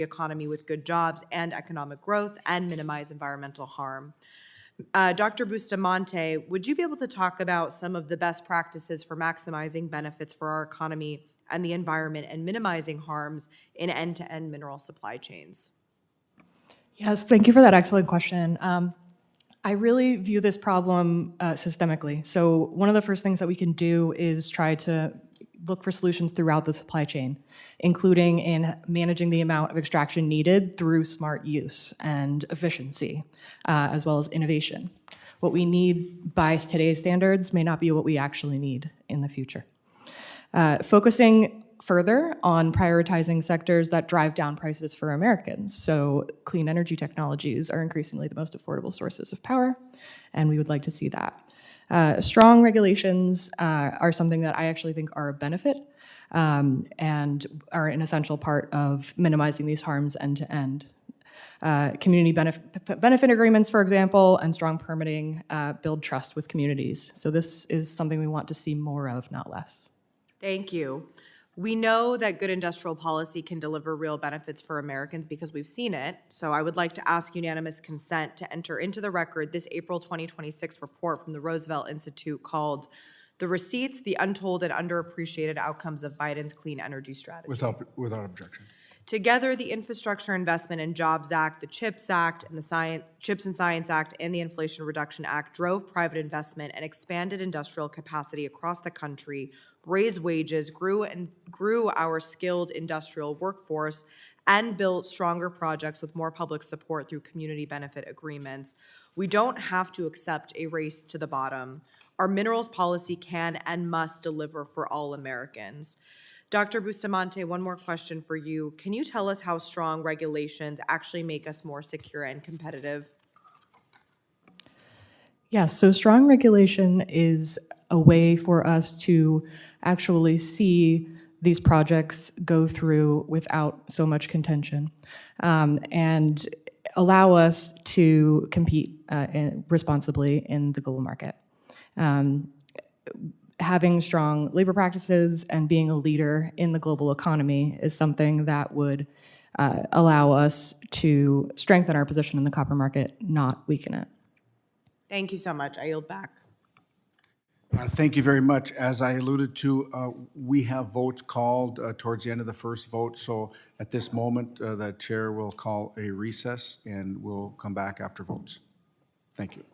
economy with good jobs and economic growth and minimize environmental harm. Dr. Bustamante, would you be able to talk about some of the best practices for maximizing benefits for our economy and the environment and minimizing harms in end-to-end mineral supply chains? Yes, thank you for that excellent question. I really view this problem systemically. So one of the first things that we can do is try to look for solutions throughout the supply chain, including in managing the amount of extraction needed through smart use and efficiency, as well as innovation. What we need by today's standards may not be what we actually need in the future. Focusing further on prioritizing sectors that drive down prices for Americans. So clean energy technologies are increasingly the most affordable sources of power, and we would like to see that. Strong regulations are something that I actually think are a benefit and are an essential part of minimizing these harms end to end. Community benefit agreements, for example, and strong permitting build trust with communities. So this is something we want to see more of, not less. Thank you. We know that good industrial policy can deliver real benefits for Americans because we've seen it. So I would like to ask unanimous consent to enter into the record this April 2026 report from the Roosevelt Institute called "The Receipts, the Untold and Underappreciated Outcomes of Biden's Clean Energy Strategy." Without objection. Together, the Infrastructure Investment and Jobs Act, the CHIPS Act, and the CHIPS and Science Act, and the Inflation Reduction Act drove private investment and expanded industrial capacity across the country, raised wages, grew our skilled industrial workforce, and built stronger projects with more public support through community benefit agreements. We don't have to accept a race to the bottom. Our minerals policy can and must deliver for all Americans. Dr. Bustamante, one more question for you. Can you tell us how strong regulations actually make us more secure and competitive? Yes, so strong regulation is a way for us to actually see these projects go through without so much contention and allow us to compete responsibly in the global market. Having strong labor practices and being a leader in the global economy is something that would allow us to strengthen our position in the copper market, not weaken it. Thank you so much. I yield back. Thank you very much. As I alluded to, we have votes called towards the end of the first vote. So at this moment, the chair will call a recess and we'll come back after votes. Thank you.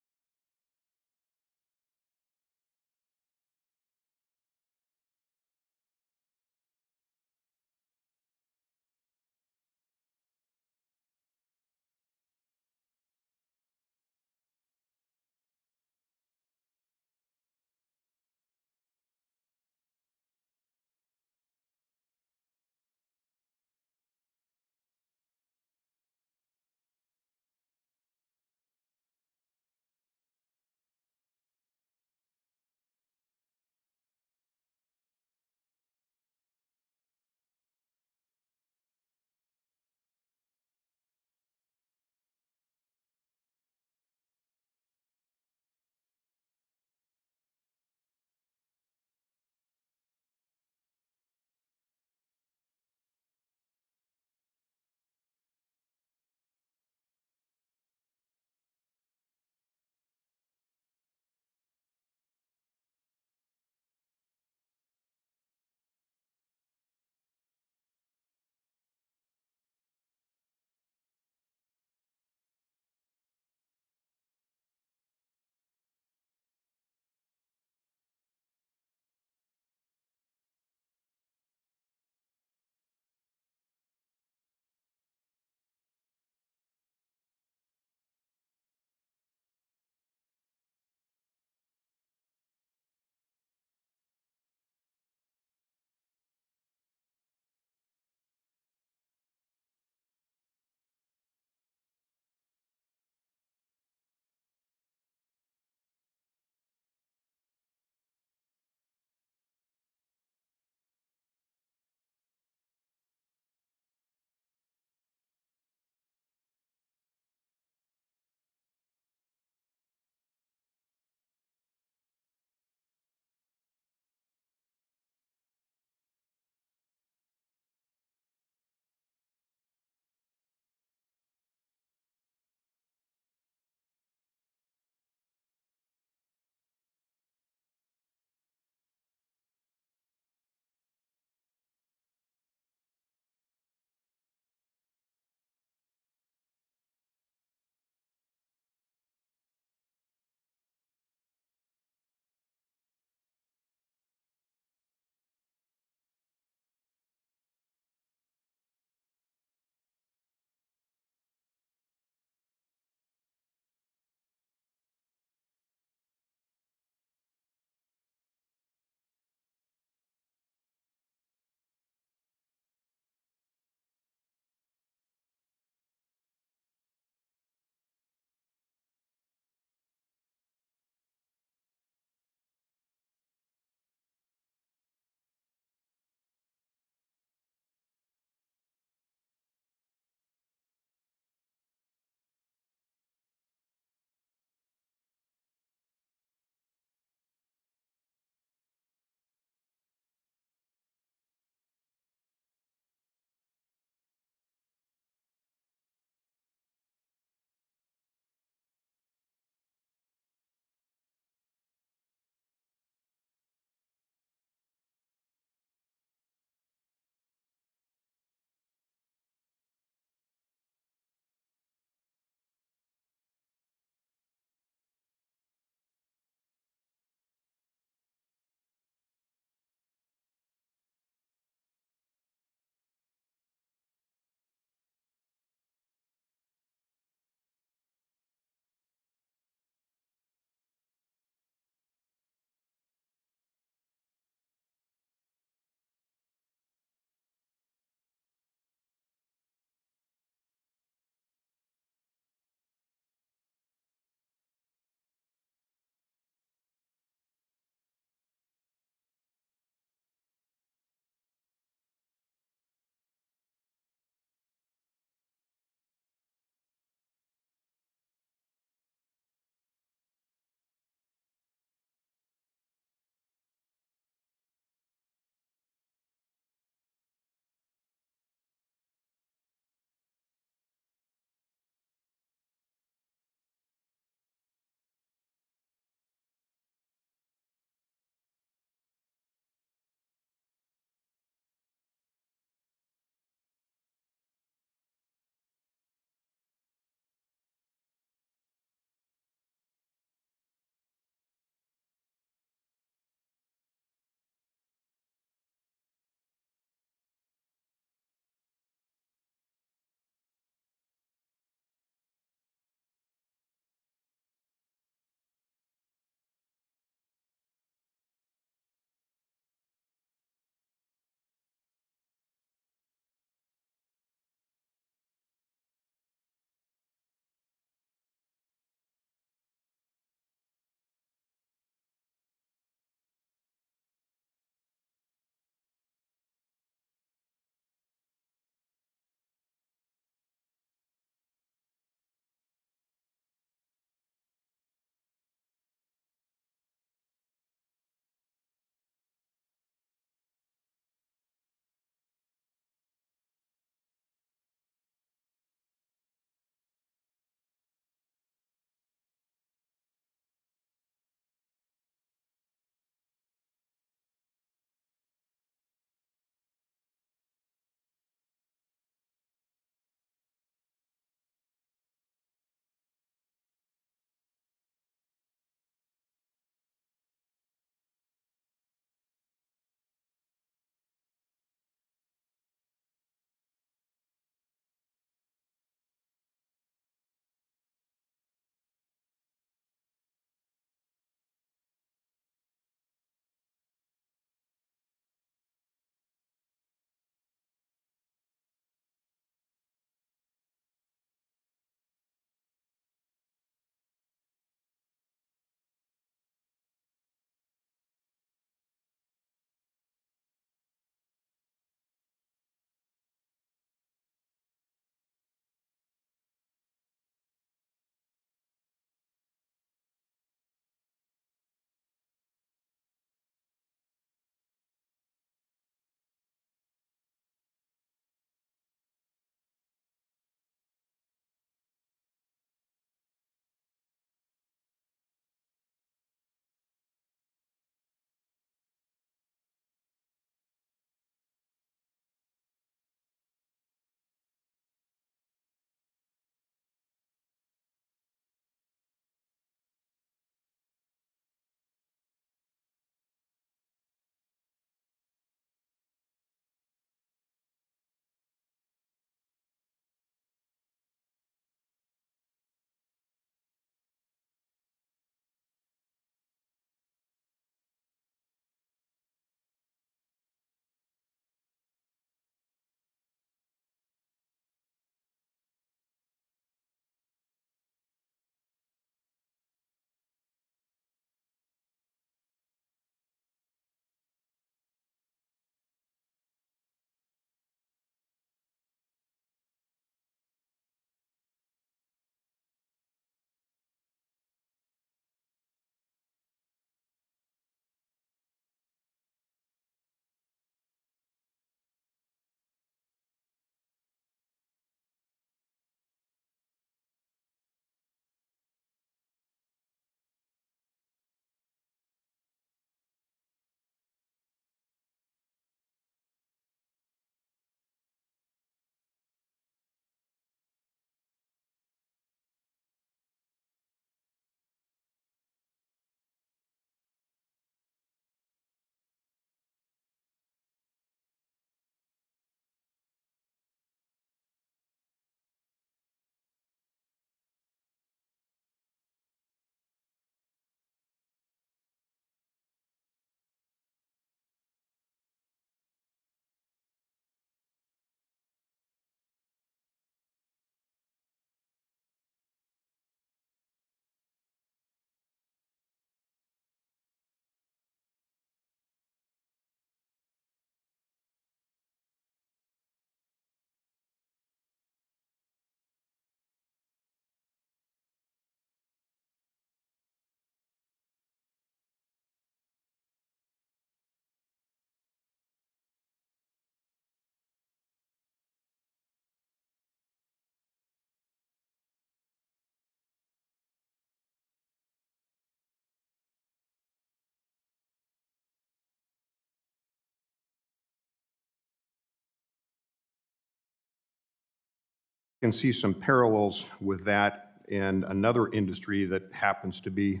can see some parallels with that in another industry that happens to be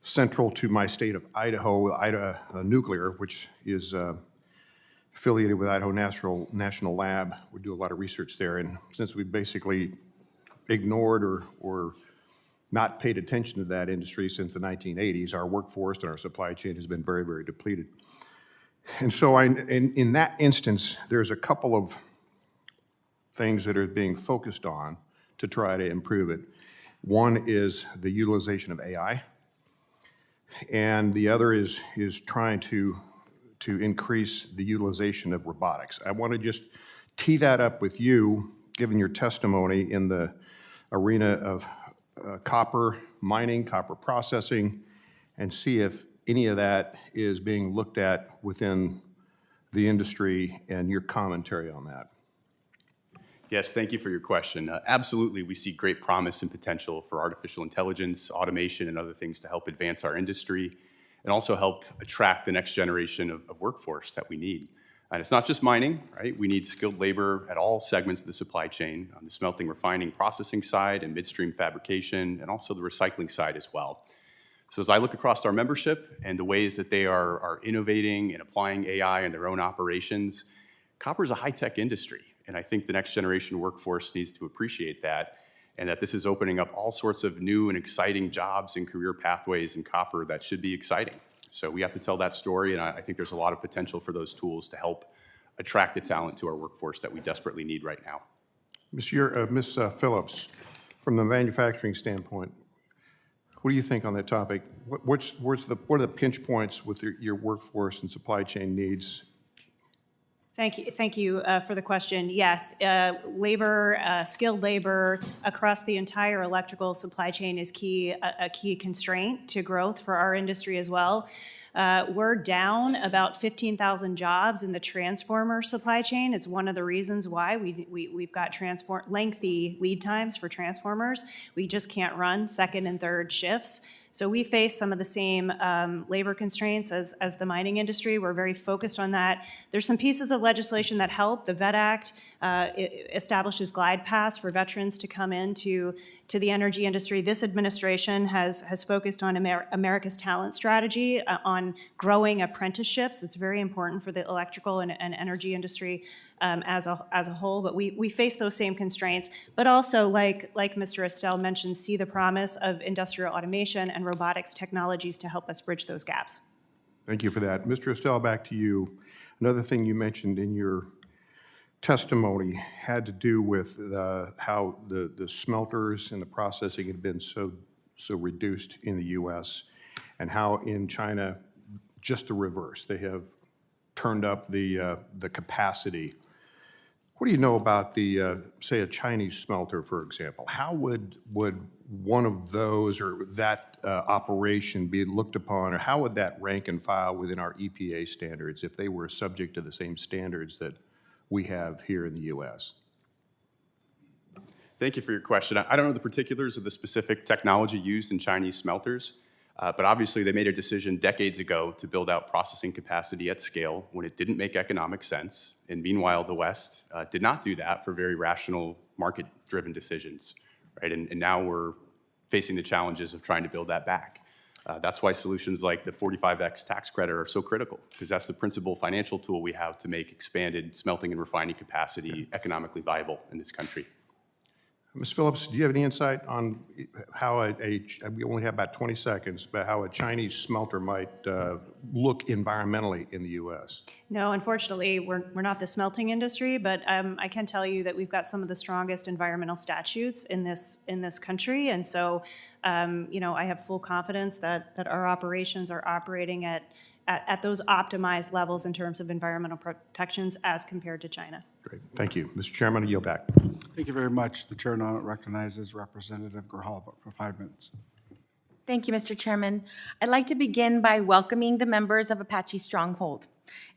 central to my state of Idaho, Nuclear, which is affiliated with Idaho National Lab. We do a lot of research there, and since we basically ignored or not paid attention to that industry since the 1980s, our workforce and our supply chain has been very, very depleted. And so in that instance, there's a couple of things that are being focused on to try to improve it. One is the utilization of AI, and the other is trying to increase the utilization of robotics. I want to just tee that up with you, given your testimony in the arena of copper mining, copper processing, and see if any of that is being looked at within the industry and your commentary on that. Yes, thank you for your question. Absolutely, we see great promise and potential for artificial intelligence, automation, and other things to help advance our industry and also help attract the next generation of workforce that we need. And it's not just mining, right? We need skilled labor at all segments of the supply chain, on the smelting, refining, processing side, and midstream fabrication, and also the recycling side as well. So as I look across our membership and the ways that they are innovating and applying AI in their own operations, copper is a high-tech industry. And I think the next generation workforce needs to appreciate that, and that this is opening up all sorts of new and exciting jobs and career pathways in copper that should be exciting. So we have to tell that story, and I think there's a lot of potential for those tools to help attract the talent to our workforce that we desperately need right now. Ms. Phillips, from the manufacturing standpoint, what do you think on that topic? What are the pinch points with your workforce and supply chain needs? Thank you for the question. Yes, labor, skilled labor across the entire electrical supply chain is a key constraint to growth for our industry as well. We're down about 15,000 jobs in the transformer supply chain. It's one of the reasons why we've got lengthy lead times for transformers. We just can't run second and third shifts. So we face some of the same labor constraints as the mining industry. We're very focused on that. There's some pieces of legislation that help. The VET Act establishes glide paths for veterans to come into the energy industry. This administration has focused on America's talent strategy, on growing apprenticeships. That's very important for the electrical and energy industry as a whole. But we face those same constraints, but also, like Mr. Estelle mentioned, see the promise of industrial automation and robotics technologies to help us bridge those gaps. Thank you for that. Mr. Estelle, back to you. Another thing you mentioned in your testimony had to do with how the smelters and the processing had been so reduced in the U.S., and how in China, just the reverse. They have turned up the capacity. What do you know about say, a Chinese smelter, for example? How would one of those or that operation be looked upon, or how would that rank and file within our EPA standards if they were subject to the same standards that we have here in the U.S.? Thank you for your question. I don't know the particulars of the specific technology used in Chinese smelters, but obviously they made a decision decades ago to build out processing capacity at scale when it didn't make economic sense. And meanwhile, the West did not do that for very rational, market-driven decisions, right? And now we're facing the challenges of trying to build that back. That's why solutions like the 45X tax credit are so critical, because that's the principal financial tool we have to make expanded smelting and refining capacity economically viable in this country. Ms. Phillips, do you have any insight on how we only have about 20 seconds, but how a Chinese smelter might look environmentally in the U.S.? No, unfortunately, we're not the smelting industry, but I can tell you that we've got some of the strongest environmental statutes in this country, and so I have full confidence that our operations are operating at those optimized levels in terms of environmental protections as compared to China. Great, thank you. Mr. Chairman, I yield back. Thank you very much. The chair now recognizes Representative Grijalva for 5 minutes. Thank you, Mr. Chairman. I'd like to begin by welcoming the members of Apache Stronghold,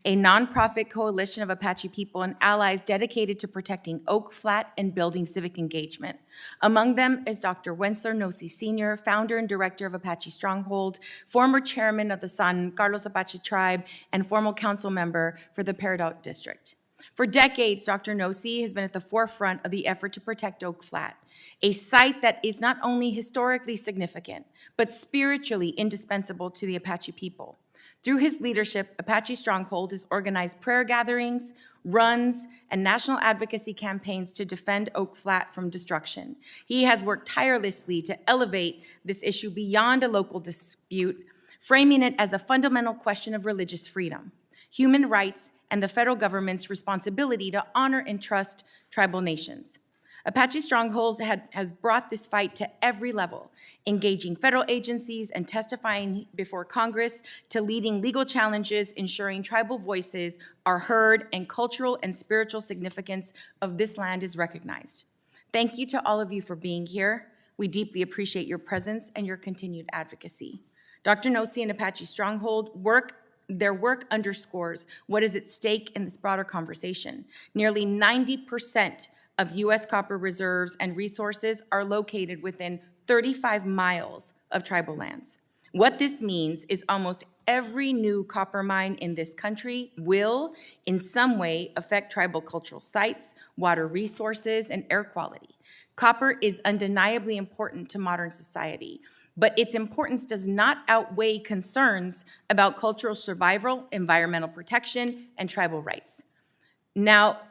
a nonprofit coalition of Apache people and allies dedicated to protecting Oak Flat and building civic engagement. Among them is Dr. Wentzler Nossi Sr., founder and director of Apache Stronghold, former chairman of the San Carlos Apache Tribe, and former council member for the Peridot District. For decades, Dr. Nossi has been at the forefront of the effort to protect Oak Flat, a site that is not only historically significant, but spiritually indispensable to the Apache people. Through his leadership, Apache Stronghold has organized prayer gatherings, runs, and national advocacy campaigns to defend Oak Flat from destruction. He has worked tirelessly to elevate this issue beyond a local dispute, framing it as a fundamental question of religious freedom, human rights, and the federal government's responsibility to honor and trust tribal nations. Apache Strongholds has brought this fight to every level, engaging federal agencies and testifying before Congress, to leading legal challenges, ensuring tribal voices are heard and cultural and spiritual significance of this land is recognized. Thank you to all of you for being here. We deeply appreciate your presence and your continued advocacy. Dr. Nossi and Apache Stronghold their work underscores what is at stake in this broader conversation. Nearly 90% of U.S. copper reserves and resources are located within 35 miles of tribal lands. What this means is almost every new copper mine in this country will, in some way, affect tribal cultural sites, water resources, and air quality. Copper is undeniably important to modern society, but its importance does not outweigh concerns about cultural survival, environmental protection, and tribal rights. Now,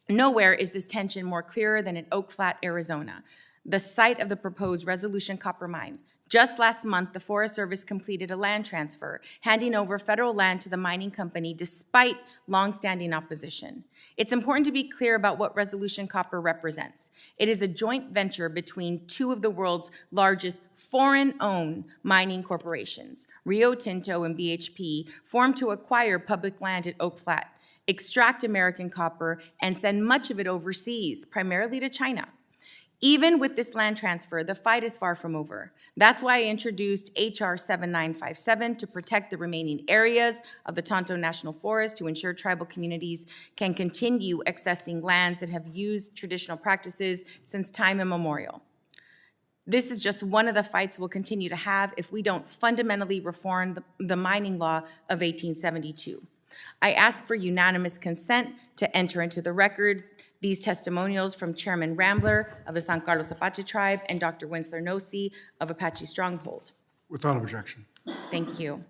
nowhere is this tension more clearer than in Oak Flat, Arizona, the site of the proposed Resolution copper mine. Just last month, the Forest Service completed a land transfer, handing over federal land to the mining company despite longstanding opposition. It's important to be clear about what Resolution Copper represents. It is a joint venture between two of the world's largest foreign-owned mining corporations, Rio Tinto and BHP, formed to acquire public land at Oak Flat, extract American copper, and send much of it overseas, primarily to China. Even with this land transfer, the fight is far from over. That's why I introduced H.R. 7957 to protect the remaining areas of the Tonto National Forest to ensure tribal communities can continue accessing lands that have used traditional practices since time immemorial. This is just one of the fights we'll continue to have if we don't fundamentally reform the mining law of 1872. I ask for unanimous consent to enter into the record these testimonials from Chairman Rambler of the San Carlos Apache Tribe and Dr. Winsler Nossi of Apache Stronghold. Without objection. Thank you.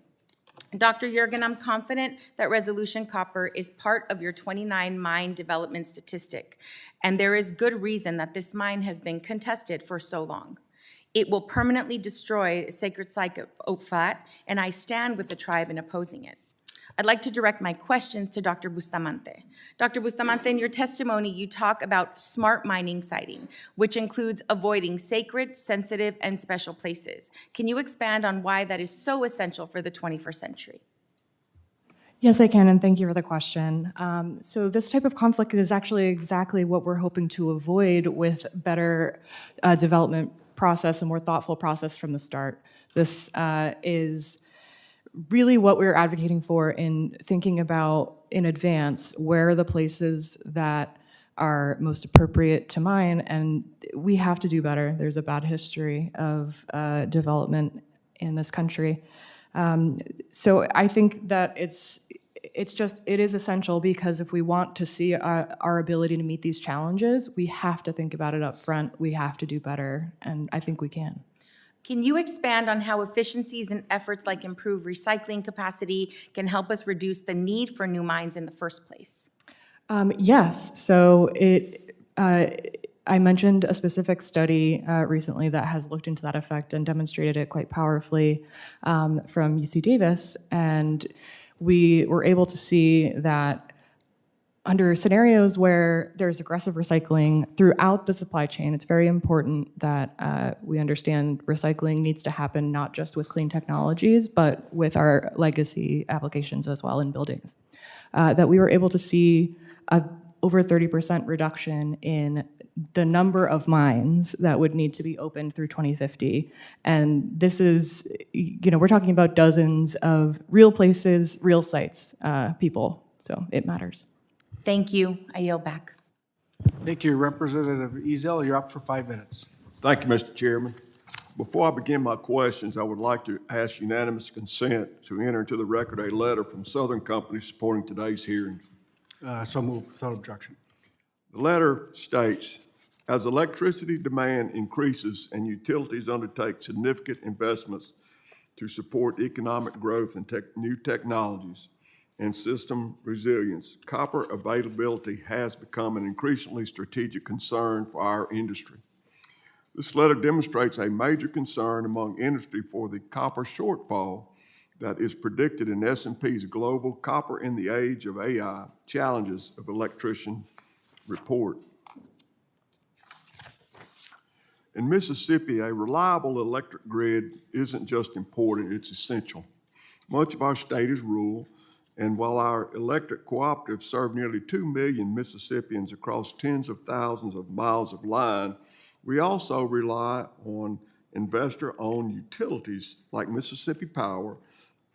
Dr. Yergin, I'm confident that Resolution Copper is part of your 29 mine development statistic, and there is good reason that this mine has been contested for so long. It will permanently destroy a sacred site of Oak Flat, and I stand with the tribe in opposing it. I'd like to direct my questions to Dr. Bustamante. Dr. Bustamante, in your testimony, you talk about smart mining siting, which includes avoiding sacred, sensitive, and special places. Can you expand on why that is so essential for the 21st century? Yes, I can, and thank you for the question. So this type of conflict is actually exactly what we're hoping to avoid with better development process, a more thoughtful process from the start. This is really what we're advocating for in thinking about in advance where are the places that are most appropriate to mine, and we have to do better. There's a bad history of development in this country. So I think that it is essential, because if we want to see our ability to meet these challenges, we have to think about it up front. We have to do better, and I think we can. Can you expand on how efficiencies and efforts like improved recycling capacity can help us reduce the need for new mines in the first place? Yes. So I mentioned a specific study recently that has looked into that effect and demonstrated it quite powerfully from UC Davis, and we were able to see that under scenarios where there's aggressive recycling throughout the supply chain, it's very important that we understand recycling needs to happen not just with clean technologies, but with our legacy applications as well in buildings. That we were able to see over 30% reduction in the number of mines that would need to be opened through 2050. And this is, we're talking about dozens of real places, real sites, people, so it matters. Thank you. I yield back. Thank you, Representative Ezel. You're up for 5 minutes. Thank you, Mr. Chairman. Before I begin my questions, I would like to ask unanimous consent to enter into the record a letter from Southern Company supporting today's hearings. So moved, without objection. The letter states, as electricity demand increases and utilities undertake significant investments to support economic growth and new technologies and system resilience, copper availability has become an increasingly strategic concern for our industry. This letter demonstrates a major concern among industry for the copper shortfall that is predicted in S&P's Global Copper in the Age of AI Challenges of Electrician report. In Mississippi, a reliable electric grid isn't just important, it's essential. Much of our state is rural, and while our electric cooperatives serve nearly 2 million Mississippians across tens of thousands of miles of line, we also rely on investor-owned utilities like Mississippi Power,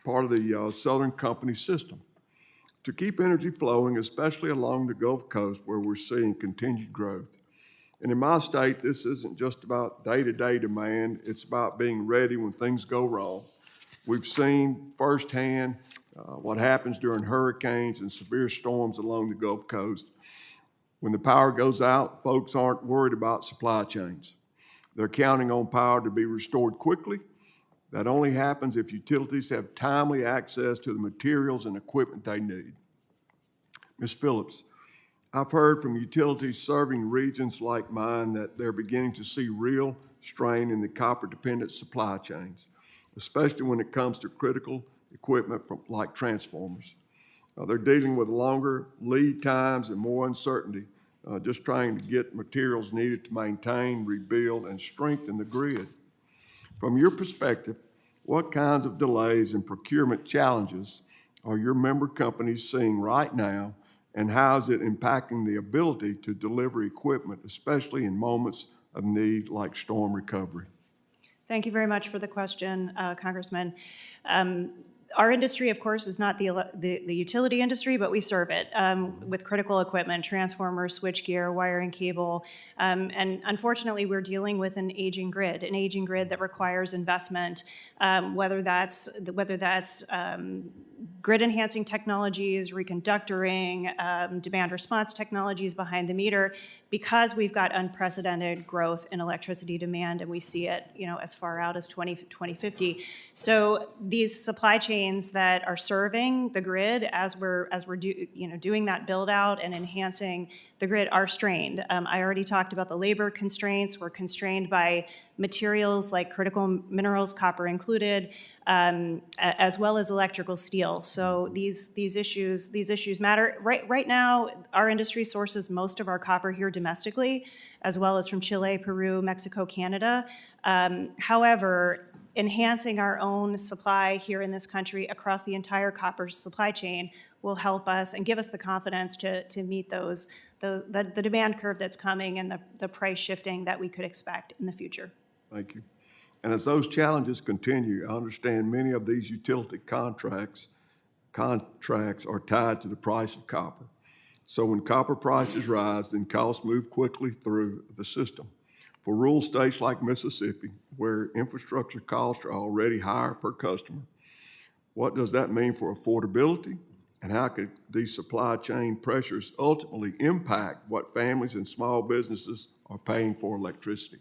part of the Southern Company system, to keep energy flowing, especially along the Gulf Coast where we're seeing continued growth. And in my state, this isn't just about day-to-day demand, it's about being ready when things go wrong. We've seen firsthand what happens during hurricanes and severe storms along the Gulf Coast. When the power goes out, folks aren't worried about supply chains. They're counting on power to be restored quickly. That only happens if utilities have timely access to the materials and equipment they need. Ms. Phillips, I've heard from utilities serving regions like mine that they're beginning to see real strain in the copper-dependent supply chains, especially when it comes to critical equipment like transformers. They're dealing with longer lead times and more uncertainty, just trying to get materials needed to maintain, rebuild, and strengthen the grid. From your perspective, what kinds of delays and procurement challenges are your member companies seeing right now, and how is it impacting the ability to deliver equipment, especially in moments of need like storm recovery? Thank you very much for the question, Congressman. Our industry, of course, is not the utility industry, but we serve it with critical equipment, transformers, switchgear, wiring, cable, and unfortunately, we're dealing with an aging grid that requires investment, whether that's grid-enhancing technologies, reconductoring, demand response technologies behind the meter, because we've got unprecedented growth in electricity demand, and we see it, as far out as 2050. So these supply chains that are serving the grid as we're doing that build out and enhancing the grid are strained. I already talked about the labor constraints. We're constrained by materials like critical minerals, copper included, as well as electrical steel. So these issues matter. Right now, our industry sources most of our copper here domestically, as well as from Chile, Peru, Mexico, Canada. However, enhancing our own supply here in this country across the entire copper supply chain will help us and give us the confidence to meet the demand curve that's coming and the price shifting that we could expect in the future. Thank you. And as those challenges continue, I understand many of these utility contracts are tied to the price of copper. So when copper prices rise, then costs move quickly through the system. For rural states like Mississippi, where infrastructure costs are already higher per customer, what does that mean for affordability? And how could these supply chain pressures ultimately impact what families and small businesses are paying for electricity?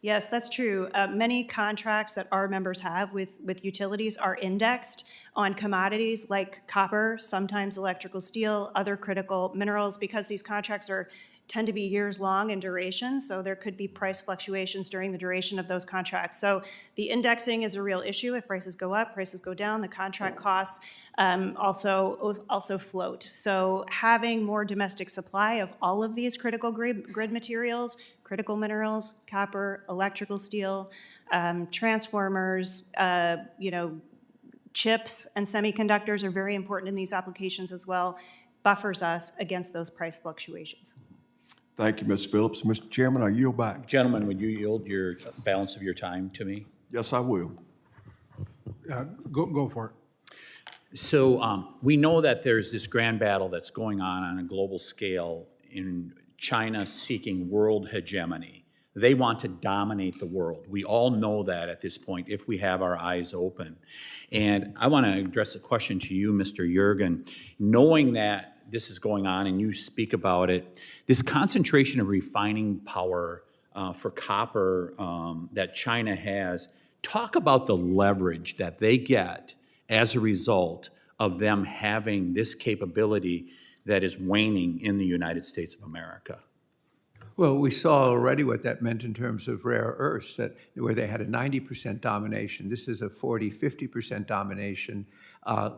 Yes, that's true. Many contracts that our members have with utilities are indexed on commodities like copper, sometimes electrical steel, other critical minerals, because these contracts tend to be years long in duration, so there could be price fluctuations during the duration of those contracts. So the indexing is a real issue. If prices go up, prices go down, the contract costs also float. So having more domestic supply of all of these critical grid materials, critical minerals, copper, electrical steel, transformers, chips and semiconductors are very important in these applications as well, buffers us against those price fluctuations. Thank you, Ms. Phillips. Mr. Chairman, I yield back. Gentlemen, would you yield your balance of your time to me? Yes, I will. Go for it. So we know that there's this grand battle that's going on a global scale in China seeking world hegemony. They want to dominate the world. We all know that at this point if we have our eyes open. And I want to address a question to you, Mr. Juergen. Knowing that this is going on, and you speak about it, this concentration of refining power for copper that China has, talk about the leverage that they get as a result of them having this capability that is waning in the United States of America. Well, we saw already what that meant in terms of rare earths, that where they had a 90% domination. This is a 40, 50% domination,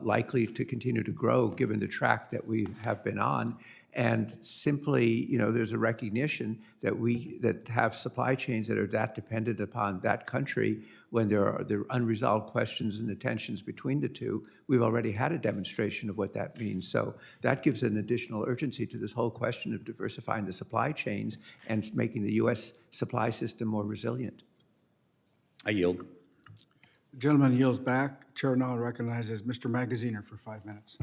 likely to continue to grow given the track that we have been on. And simply, you know, there's a recognition that that have supply chains that are that dependent upon that country when there are unresolved questions and the tensions between the two. We've already had a demonstration of what that means. So that gives an additional urgency to this whole question of diversifying the supply chains and making the U.S. supply system more resilient. I yield. The gentleman yields back. Chair now recognizes Mr. Magaziner for 5 minutes.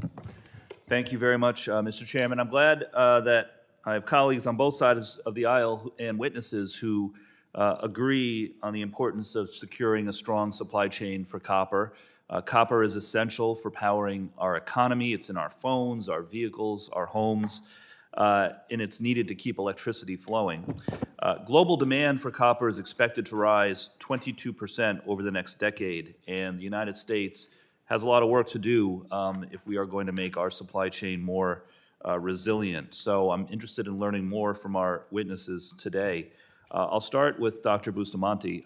Thank you very much, Mr. Chairman. I'm glad that I have colleagues on both sides of the aisle and witnesses who agree on the importance of securing a strong supply chain for copper. Copper is essential for powering our economy. It's in our phones, our vehicles, our homes, and it's needed to keep electricity flowing. Global demand for copper is expected to rise 22% over the next decade, and the United States has a lot of work to do if we are going to make our supply chain more resilient. So I'm interested in learning more from our witnesses today. I'll start with Dr. Bustamante.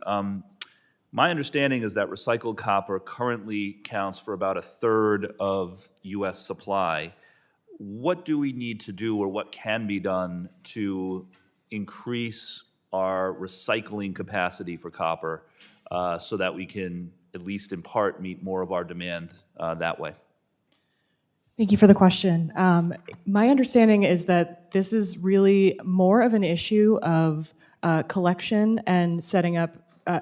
My understanding is that recycled copper currently counts for about a third of U.S. supply. What do we need to do, or what can be done to increase our recycling capacity for copper so that we can, at least in part, meet more of our demand that way? Thank you for the question. My understanding is that this is really more of an issue of collection and setting up,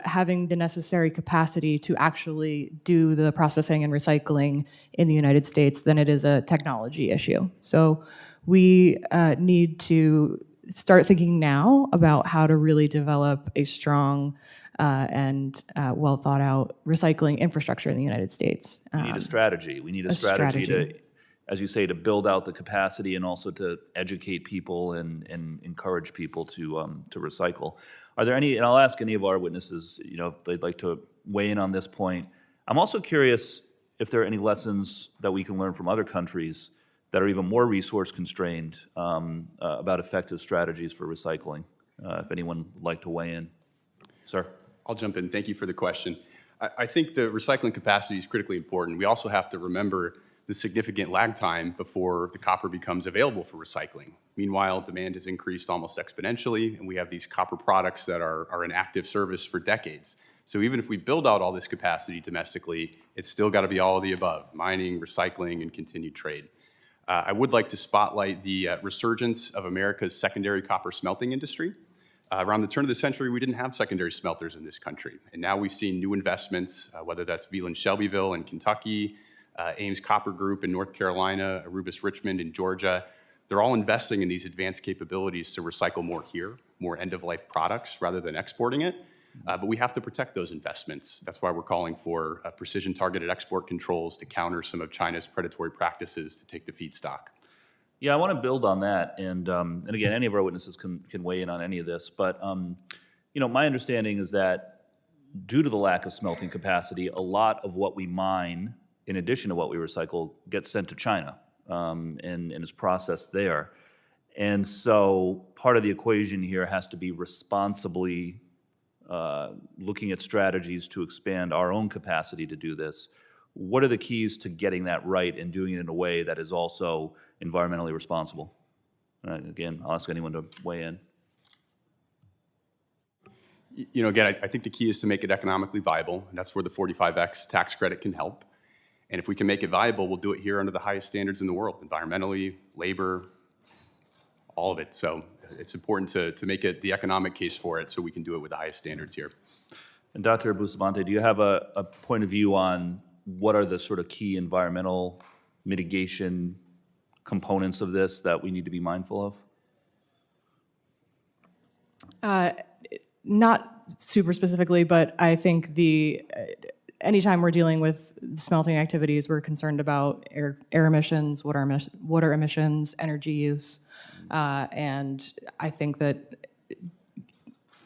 having the necessary capacity to actually do the processing and recycling in the United States than it is a technology issue. So we need to start thinking now about how to really develop a strong and well thought out recycling infrastructure in the United States. We need a strategy. We need a strategy to, as you say, to build out the capacity and also to educate people and encourage people to recycle. Are there any, and I'll ask any of our witnesses, you know, if they'd like to weigh in on this point. I'm also curious if there are any lessons that we can learn from other countries that are even more resource constrained about effective strategies for recycling. If anyone would like to weigh in. Sir? I'll jump in. Thank you for the question. I think the recycling capacity is critically important. We also have to remember the significant lag time before the copper becomes available for recycling. Meanwhile, demand has increased almost exponentially, and we have these copper products that are in active service for decades. So even if we build out all this capacity domestically, it's still got to be all of the above: mining, recycling, and continued trade. I would like to spotlight the resurgence of America's secondary copper smelting industry. Around the turn of the century, we didn't have secondary smelters in this country. And now we've seen new investments, whether that's Veland Shelbyville in Kentucky, Ames Copper Group in North Carolina, Arubis Richmond in Georgia. They're all investing in these advanced capabilities to recycle more here, more end-of-life products rather than exporting it. But we have to protect those investments. That's why we're calling for precision-targeted export controls to counter some of China's predatory practices to take the feedstock. Yeah, I want to build on that, and again, any of our witnesses can weigh in on any of this. But you know, my understanding is that due to the lack of smelting capacity, a lot of what we mine, in addition to what we recycle, gets sent to China and is processed there. And so part of the equation here has to be responsibly looking at strategies to expand our own capacity to do this. What are the keys to getting that right and doing it in a way that is also environmentally responsible? Again, I'll ask anyone to weigh in. You know, again, I think the key is to make it economically viable, and that's where the 45X tax credit can help. And if we can make it viable, we'll do it here under the highest standards in the world, environmentally, labor, all of it. So it's important to make it the economic case for it so we can do it with the highest standards here. And Dr. Bustamante, do you have a point of view on what are the sort of key environmental mitigation components of this that we need to be mindful of? Not super specifically, but I think anytime we're dealing with smelting activities, we're concerned about air emissions, water emissions, energy use, and I think that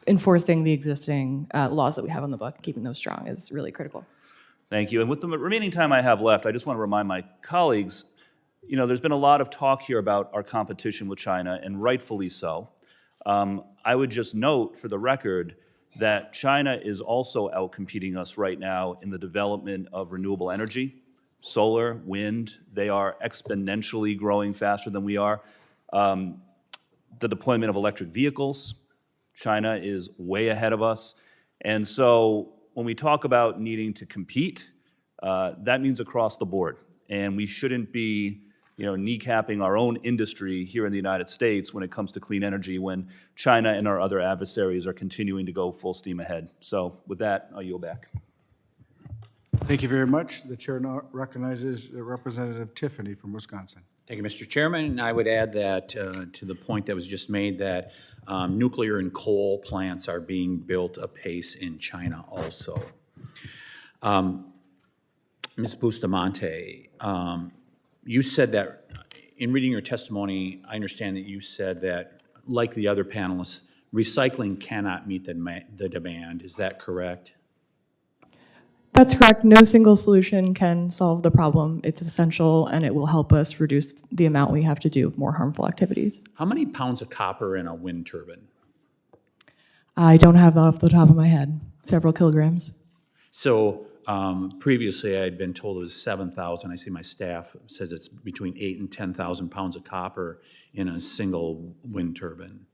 enforcing the existing laws that we have on the book, keeping those strong, is really critical. Thank you. And with the remaining time I have left, I just want to remind my colleagues, you know, there's been a lot of talk here about our competition with China, and rightfully so. I would just note, for the record, that China is also outcompeting us right now in the development of renewable energy, solar, wind. They are exponentially growing faster than we are. The deployment of electric vehicles, China is way ahead of us. And so when we talk about needing to compete, that means across the board. And we shouldn't be, you know, kneecapping our own industry here in the United States when it comes to clean energy, when China and our other adversaries are continuing to go full steam ahead. So with that, I'll yield back. Thank you very much. The chair now recognizes Representative Tiffany from Wisconsin. Thank you, Mr. Chairman. And I would add that to the point that was just made, that nuclear and coal plants are being built apace in China also. Ms. Bustamante, you said that, in reading your testimony, I understand that you said that, like the other panelists, recycling cannot meet the demand. Is that correct? That's correct. No single solution can solve the problem. It's essential, and it will help us reduce the amount we have to do of more harmful activities. How many pounds of copper in a wind turbine? I don't have that off the top of my head. Several kilograms. So previously I had been told it was 7,000. I see my staff says it's between 8,000 and 10,000 pounds of copper in a single wind turbine.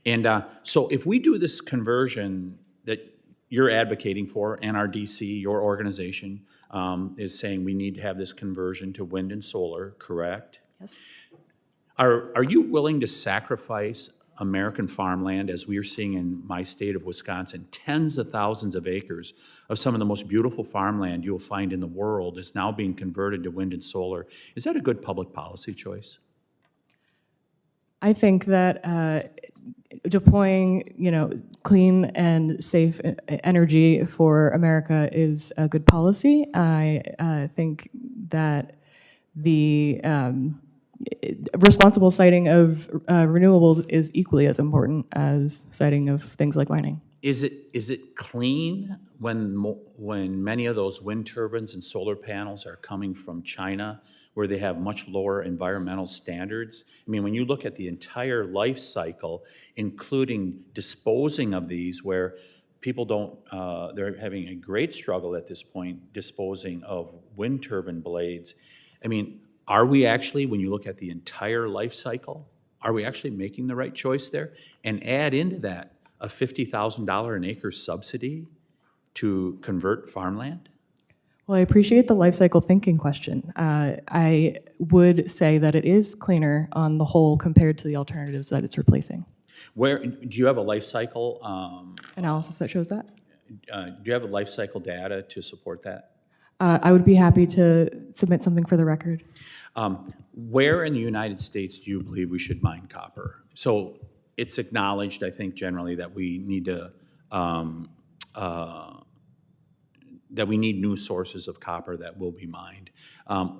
And so if we do this conversion that you're advocating for, NRDC, your organization, is saying we need to have this conversion to wind and solar, correct? Yes. Are you willing to sacrifice American farmland, as we are seeing in my state of Wisconsin? Tens of thousands of acres of some of the most beautiful farmland you'll find in the world is now being converted to wind and solar. Is that a good public policy choice? I think that deploying, clean and safe energy for America is a good policy. I think that the responsible siting of renewables is equally as important as siting of things like mining. Is it clean when many of those wind turbines and solar panels are coming from China, where they have much lower environmental standards? I mean, when you look at the entire life cycle, including disposing of these, where people they're having a great struggle at this point disposing of wind turbine blades. I mean, are we actually, when you look at the entire life cycle, are we actually making the right choice there? And add into that a $50,000 an acre subsidy to convert farmland? Well, I appreciate the life cycle thinking question. I would say that it is cleaner on the whole compared to the alternatives that it's replacing. Do you have a life cycle? Analysis that shows that? Do you have a life cycle data to support that? I would be happy to submit something for the record. Where in the United States do you believe we should mine copper? So it's acknowledged, I think, generally that we need to new sources of copper that will be mined.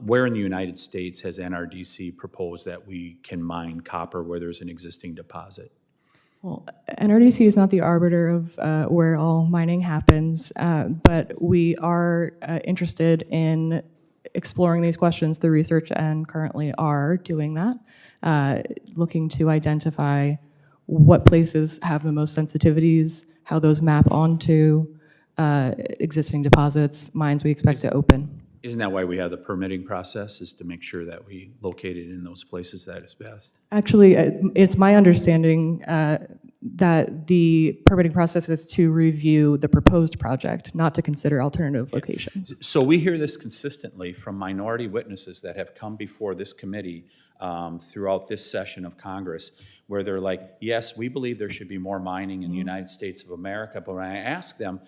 Where in the United States has NRDC proposed that we can mine copper where there's an existing deposit? Well, NRDC is not the arbiter of where all mining happens, but we are interested in exploring these questions through research and currently are doing that, looking to identify what places have the most sensitivities, how those map onto existing deposits, mines we expect to open. Isn't that why we have the permitting process, is to make sure that we locate it in those places that is best? Actually, it's my understanding that the permitting process is to review the proposed project, not to consider alternative locations. So we hear this consistently from minority witnesses that have come before this committee throughout this session of Congress, where they're like, yes, we believe there should be more mining in the United States of America, but when I ask them,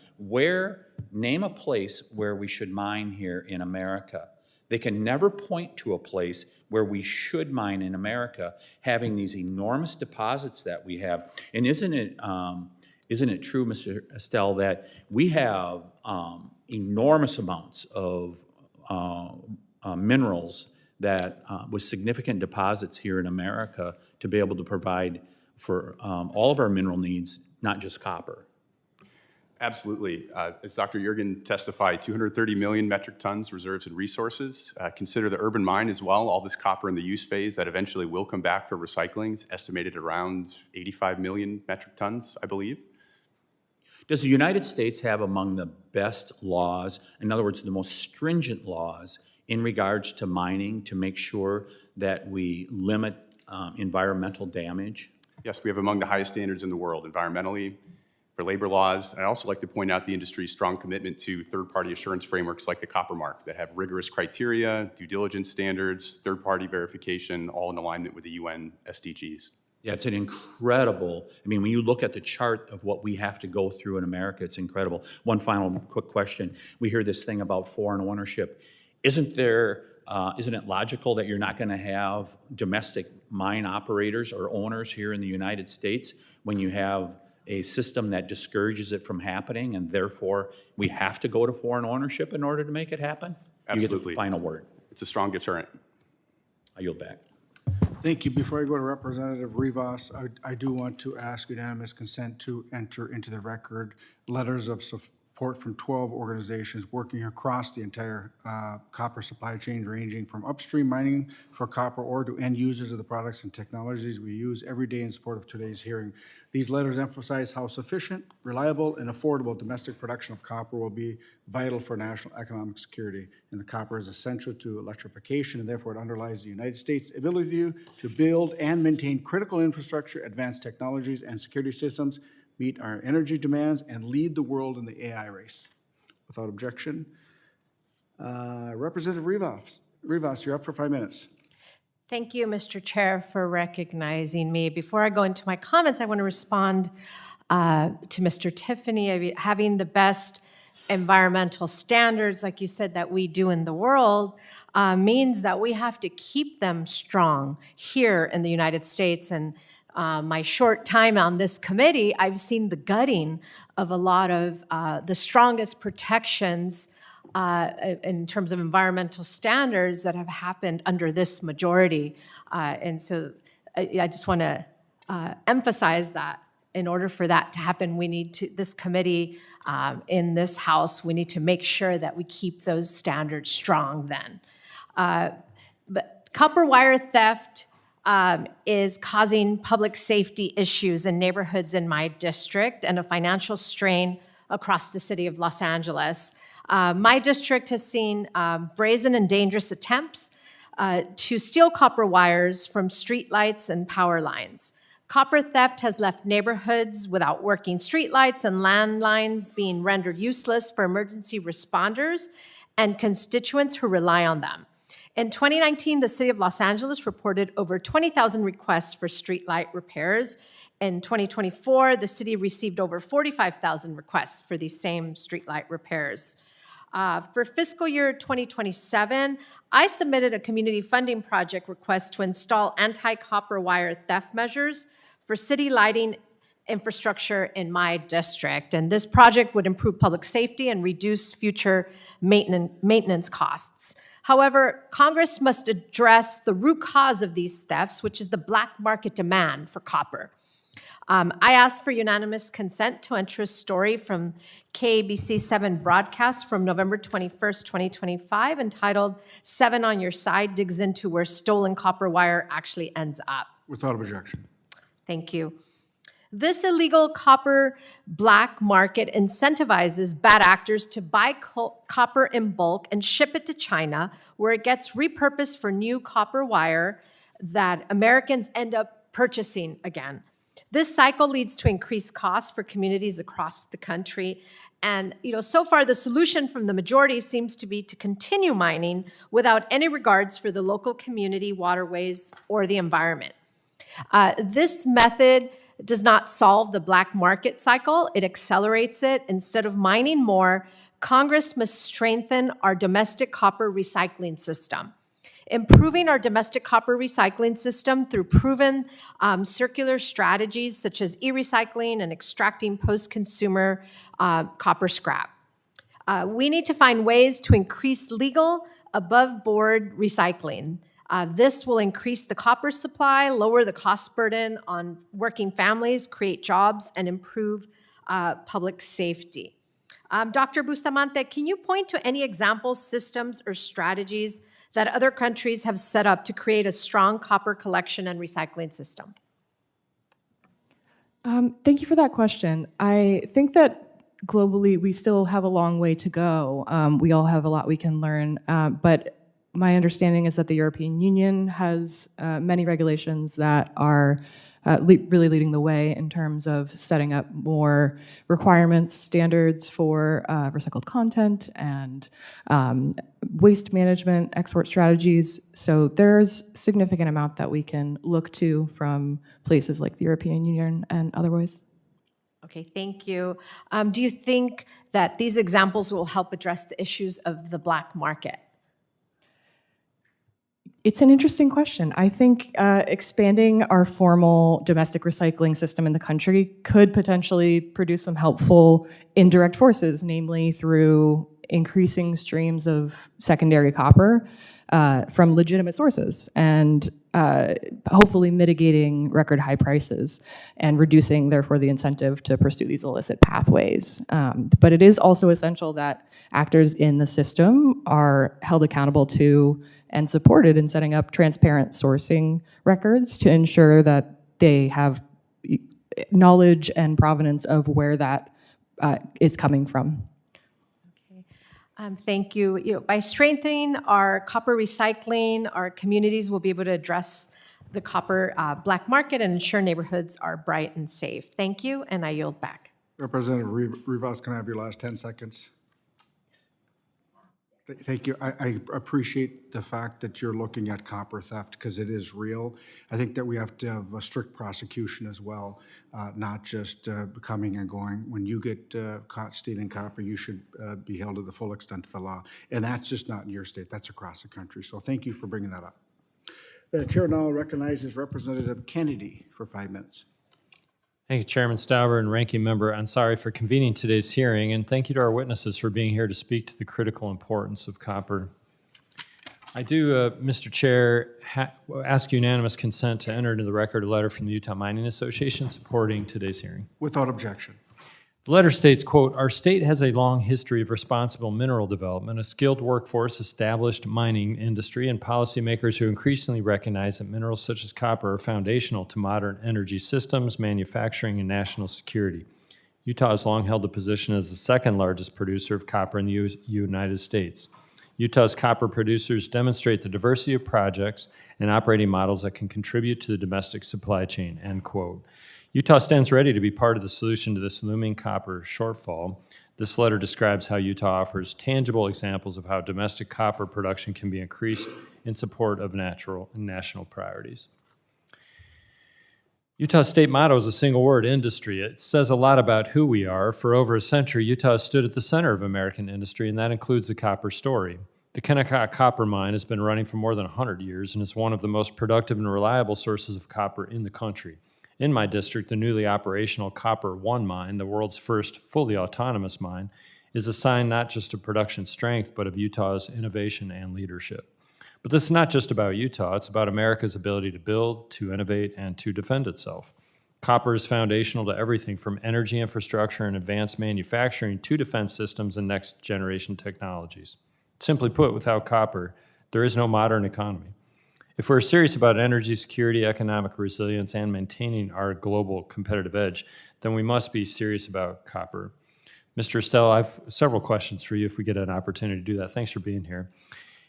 name a place where we should mine here in America, they can never point to a place where we should mine in America, having these enormous deposits that we have. And isn't it true, Mr. Estelle, that we have enormous amounts of minerals that, with significant deposits here in America, to be able to provide for all of our mineral needs, not just copper. Absolutely. As Dr. Juergen testified, 230 million metric tons reserves and resources. Consider the urban mine as well. All this copper in the use phase that eventually will come back for recycling is estimated around 85 million metric tons, I believe. Does the United States have among the best laws, in other words, the most stringent laws in regards to mining to make sure that we limit environmental damage? Yes, we have among the highest standards in the world environmentally, for labor laws. I'd also like to point out the industry's strong commitment to third-party assurance frameworks like the Copper Mark that have rigorous criteria, due diligence standards, third-party verification, all in alignment with the UN SDGs. Yeah, it's an incredible, I mean, when you look at the chart of what we have to go through in America, it's incredible. One final quick question. We hear this thing about foreign ownership. Isn't it logical that you're not going to have domestic mine operators or owners here in the United States when you have a system that discourages it from happening, and therefore we have to go to foreign ownership in order to make it happen? Absolutely. You get the final word. It's a strong deterrent. I yield back. Thank you. Before I go to Representative Rivas, I do want to ask unanimous consent to enter into the record letters of support from 12 organizations working across the entire copper supply chain, ranging from upstream mining for copper ore to end users of the products and technologies we use every day in support of today's hearing. These letters emphasize how sufficient, reliable, and affordable domestic production of copper will be vital for national economic security. And the copper is essential to electrification, and therefore it underlies the United States' ability to build and maintain critical infrastructure, advanced technologies, and security systems, meet our energy demands, and lead the world in the AI race. Without objection, Representative Rivas, you're up for 5 minutes. Thank you, Mr. Chair, for recognizing me. Before I go into my comments, I want to respond to Mr. Tiffany. Having the best environmental standards, like you said, that we do in the world, means that we have to keep them strong here in the United States. And my short time on this committee, I've seen the gutting of a lot of the strongest protections in terms of environmental standards that have happened under this majority. And so I just want to emphasize that in order for that to happen, we need to, this committee in this House, we need to make sure that we keep those standards strong then. But copper wire theft is causing public safety issues in neighborhoods in my district and a financial strain across the city of Los Angeles. My district has seen brazen and dangerous attempts to steal copper wires from streetlights and power lines. Copper theft has left neighborhoods without working streetlights and landlines being rendered useless for emergency responders and constituents who rely on them. In 2019, the city of Los Angeles reported over 20,000 requests for streetlight repairs. In 2024, the city received over 45,000 requests for these same streetlight repairs. For fiscal year 2027, I submitted a community funding project request to install anti-copper wire theft measures for city lighting infrastructure in my district. And this project would improve public safety and reduce future maintenance costs. However, Congress must address the root cause of these thefts, which is the black market demand for copper. I asked for unanimous consent to enter a story from KABC 7 broadcast from November 21st, 2025, entitled 7 on Your Side Digs Into Where Stolen Copper Wire Actually Ends Up. Without objection. Thank you. This illegal copper black market incentivizes bad actors to buy copper in bulk and ship it to China, where it gets repurposed for new copper wire that Americans end up purchasing again. This cycle leads to increased costs for communities across the country. And so far the solution from the majority seems to be to continue mining without any regards for the local community, waterways, or the environment. This method does not solve the black market cycle, it accelerates it. Instead of mining more, Congress must strengthen our domestic copper recycling system. Improving our domestic copper recycling system through proven circular strategies such as e-recycling and extracting post-consumer copper scrap. We need to find ways to increase legal above-board recycling. This will increase the copper supply, lower the cost burden on working families, create jobs, and improve public safety. Dr. Bustamante, can you point to any examples, systems, or strategies that other countries have set up to create a strong copper collection and recycling system? Thank you for that question. I think that globally we still have a long way to go. We all have a lot we can learn, but my understanding is that the European Union has many regulations that are really leading the way in terms of setting up more requirements, standards for recycled content and waste management, export strategies. So there's a significant amount that we can look to from places like the European Union and other ways. Okay, thank you. Do you think that these examples will help address the issues of the black market? It's an interesting question. I think expanding our formal domestic recycling system in the country could potentially produce some helpful indirect forces, namely through increasing streams of secondary copper from legitimate sources and hopefully mitigating record high prices and reducing, therefore, the incentive to pursue these illicit pathways. But it is also essential that actors in the system are held accountable to and supported in setting up transparent sourcing records to ensure that they have knowledge and provenance of where that is coming from. Thank you. By strengthening our copper recycling, our communities will be able to address the copper black market and ensure neighborhoods are bright and safe. Thank you, and I yield back. Representative Rivas, can I have your last 10 seconds? Thank you. I appreciate the fact that you're looking at copper theft because it is real. I think that we have to have a strict prosecution as well, not just coming and going. When you get caught stealing copper, you should be held to the full extent of the law. And that's just not in your state, that's across the country. So thank you for bringing that up. The chair now recognizes Representative Kennedy for 5 minutes. Thank you, Chairman Stauber and Ranking Member Ansari for convening today's hearing, and thank you to our witnesses for being here to speak to the critical importance of copper. I do, Mr. Chair, ask unanimous consent to enter into the record a letter from the Utah Mining Association supporting today's hearing. Without objection. The letter states, quote, "Our state has a long history of responsible mineral development, a skilled workforce, established mining industry, and policymakers who increasingly recognize that minerals such as copper are foundational to modern energy systems, manufacturing, and national security. Utah has long held a position as the second largest producer of copper in the United States. Utah's copper producers demonstrate the diversity of projects and operating models that can contribute to the domestic supply chain," end quote. Utah stands ready to be part of the solution to this looming copper shortfall. This letter describes how Utah offers tangible examples of how domestic copper production can be increased in support of natural and national priorities. Utah's state motto is a single word, industry. It says a lot about who we are. For over a century, Utah has stood at the center of American industry, and that includes the copper story. The Kennecott Copper Mine has been running for more than 100 years and is one of the most productive and reliable sources of copper in the country. In my district, the newly operational Copper One mine, the world's first fully autonomous mine, is a sign not just of production strength, but of Utah's innovation and leadership. But this is not just about Utah, it's about America's ability to build, to innovate, and to defend itself. Copper is foundational to everything from energy infrastructure and advanced manufacturing to defense systems and next-generation technologies. Simply put, without copper, there is no modern economy. If we're serious about energy security, economic resilience, and maintaining our global competitive edge, then we must be serious about copper. Mr. Estelle, I have several questions for you if we get an opportunity to do that. Thanks for being here.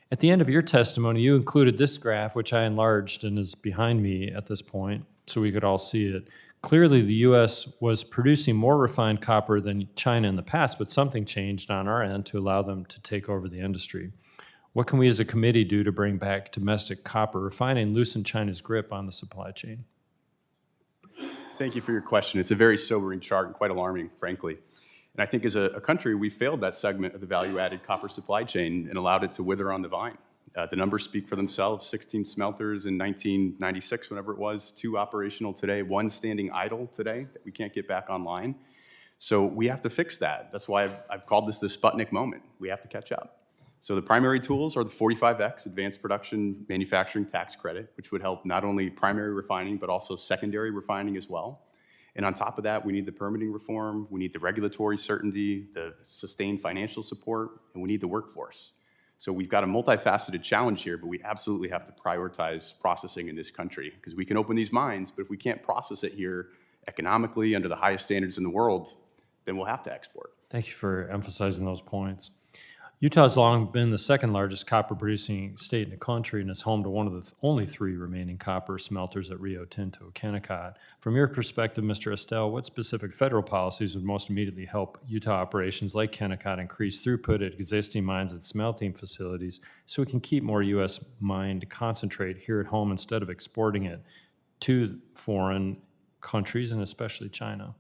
At the end of your testimony, you included this graph, which I enlarged and is behind me at this point, so we could all see it. Clearly, the U.S. was producing more refined copper than China in the past, but something changed on our end to allow them to take over the industry. What can we as a committee do to bring back domestic copper refining and loosen China's grip on the supply chain? Thank you for your question. It's a very sobering chart and quite alarming, frankly. And I think as a country, we failed that segment of the value-added copper supply chain and allowed it to wither on the vine. The numbers speak for themselves. 16 smelters in 1996, whenever it was, 2 operational today, 1 standing idle today that we can't get back online. So we have to fix that. That's why I've called this the Sputnik moment. We have to catch up. So the primary tools are the 45X, Advanced Production Manufacturing Tax Credit, which would help not only primary refining, but also secondary refining as well. And on top of that, we need the permitting reform, we need the regulatory certainty, the sustained financial support, and we need the workforce. So we've got a multifaceted challenge here, but we absolutely have to prioritize processing in this country, because we can open these mines, but if we can't process it here economically under the highest standards in the world, then we'll have to export. Thank you for emphasizing those points. Utah's long been the second largest copper producing state in the country and is home to one of the only 3 remaining copper smelters at Rio Tinto, Kennecott. From your perspective, Mr. Estelle, what specific federal policies would most immediately help Utah operations like Kennecott increase throughput at existing mines and smelting facilities so we can keep more U.S. mined concentrate here at home instead of exporting it to foreign countries and especially China?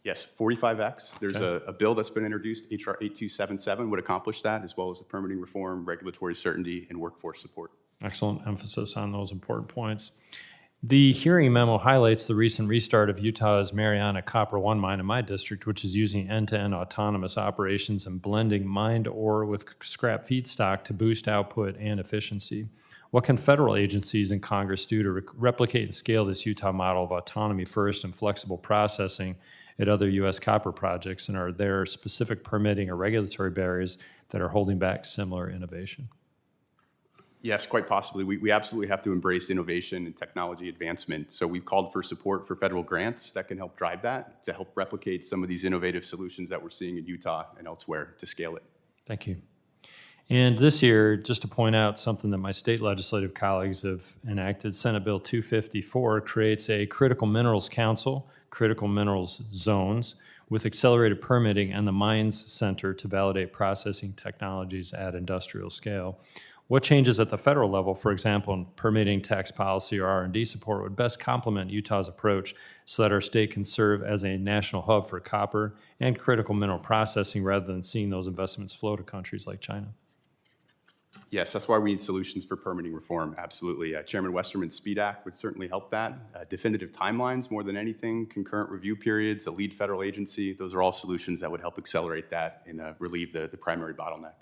Yes, 45X. There's a bill that's been introduced, HR 8277, would accomplish that, as well as the permitting reform, regulatory certainty, and workforce support. Excellent emphasis on those important points. The hearing memo highlights the recent restart of Utah's Mariana Copper 1 mine in my district, which is using end-to-end autonomous operations and blending mined ore with scrap feedstock to boost output and efficiency. What can federal agencies and Congress do to replicate and scale this Utah model of autonomy first and flexible processing at other U.S. copper projects, and are there specific permitting or regulatory barriers that are holding back similar innovation? Yes, quite possibly. We absolutely have to embrace innovation and technology advancement. So we've called for support for federal grants that can help drive that, to help replicate some of these innovative solutions that we're seeing in Utah and elsewhere to scale it. Thank you. And this year, just to point out something that my state legislative colleagues have enacted, Senate Bill 254 creates a Critical Minerals Council, Critical Minerals Zones, with accelerated permitting and the Mines Center to validate processing technologies at industrial scale. What changes at the federal level, for example, in permitting, tax policy, or R&D support, would best complement Utah's approach so that our state can serve as a national hub for copper and critical mineral processing rather than seeing those investments flow to countries like China? Yes, that's why we need solutions for permitting reform, absolutely. Chairman Westerman's SPEED Act would certainly help that. Definitive timelines, more than anything, concurrent review periods, a lead federal agency, those are all solutions that would help accelerate that and relieve the primary bottleneck.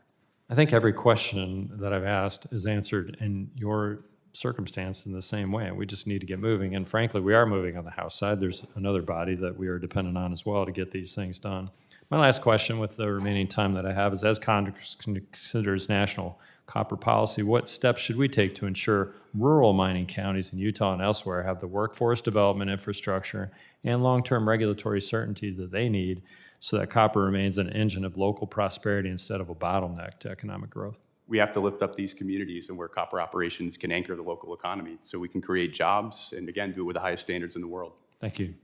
I think every question that I've asked is answered in your circumstance in the same way. We just need to get moving, and frankly, we are moving on the House side. There's another body that we are dependent on as well to get these things done. My last question with the remaining time that I have is, as Congress considers national copper policy, what steps should we take to ensure rural mining counties in Utah and elsewhere have the workforce development infrastructure and long-term regulatory certainty that they need so that copper remains an engine of local prosperity instead of a bottleneck to economic growth? We have to lift up these communities and where copper operations can anchor the local economy so we can create jobs and, again, do it with the highest standards in the world. Thank you.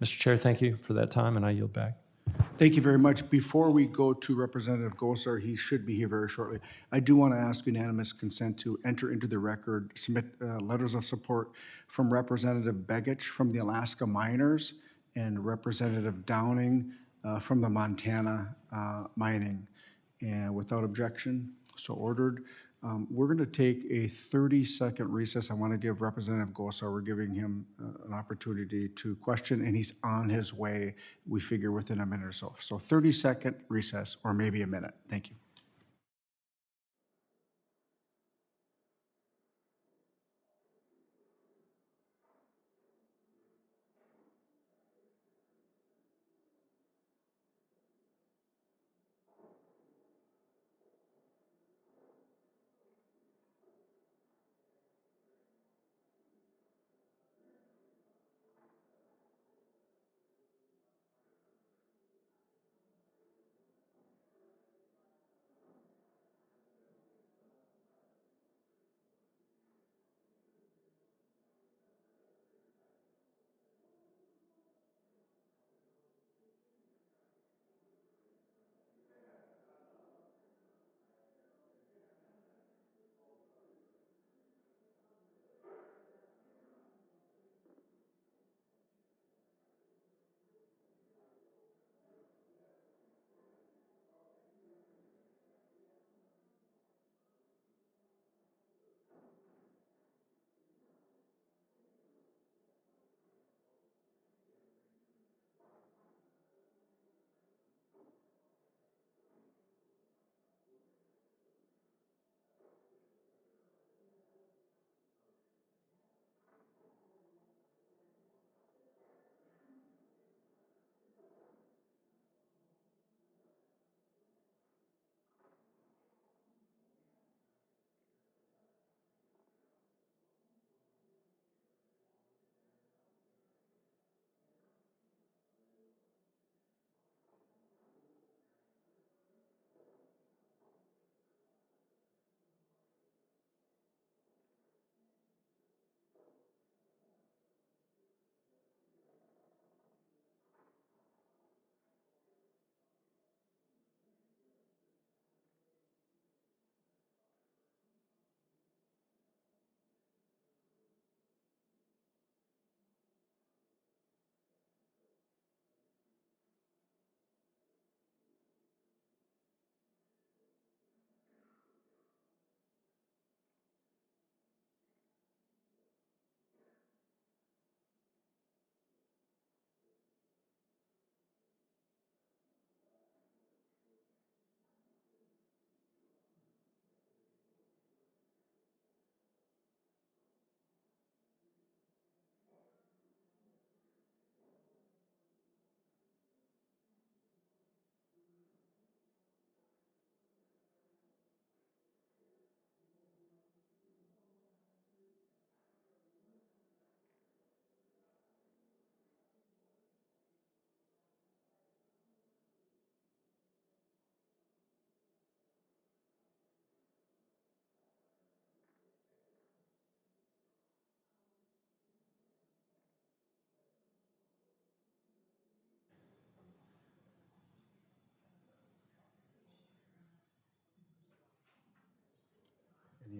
Mr. Chair, thank you for that time, and I yield back. Thank you very much. Before we go to Representative Gosar, he should be here very shortly. I do want to ask unanimous consent to enter into the record, submit letters of support from Representative Begich from the Alaska Miners and Representative Downing from the Montana Mining. And without objection, so ordered. We're going to take a 30-second recess. I want to give Representative Gosar, we're giving him an opportunity to question, and he's on his way, we figure, within a minute or so. So 30-second recess, or maybe a minute. Thank you.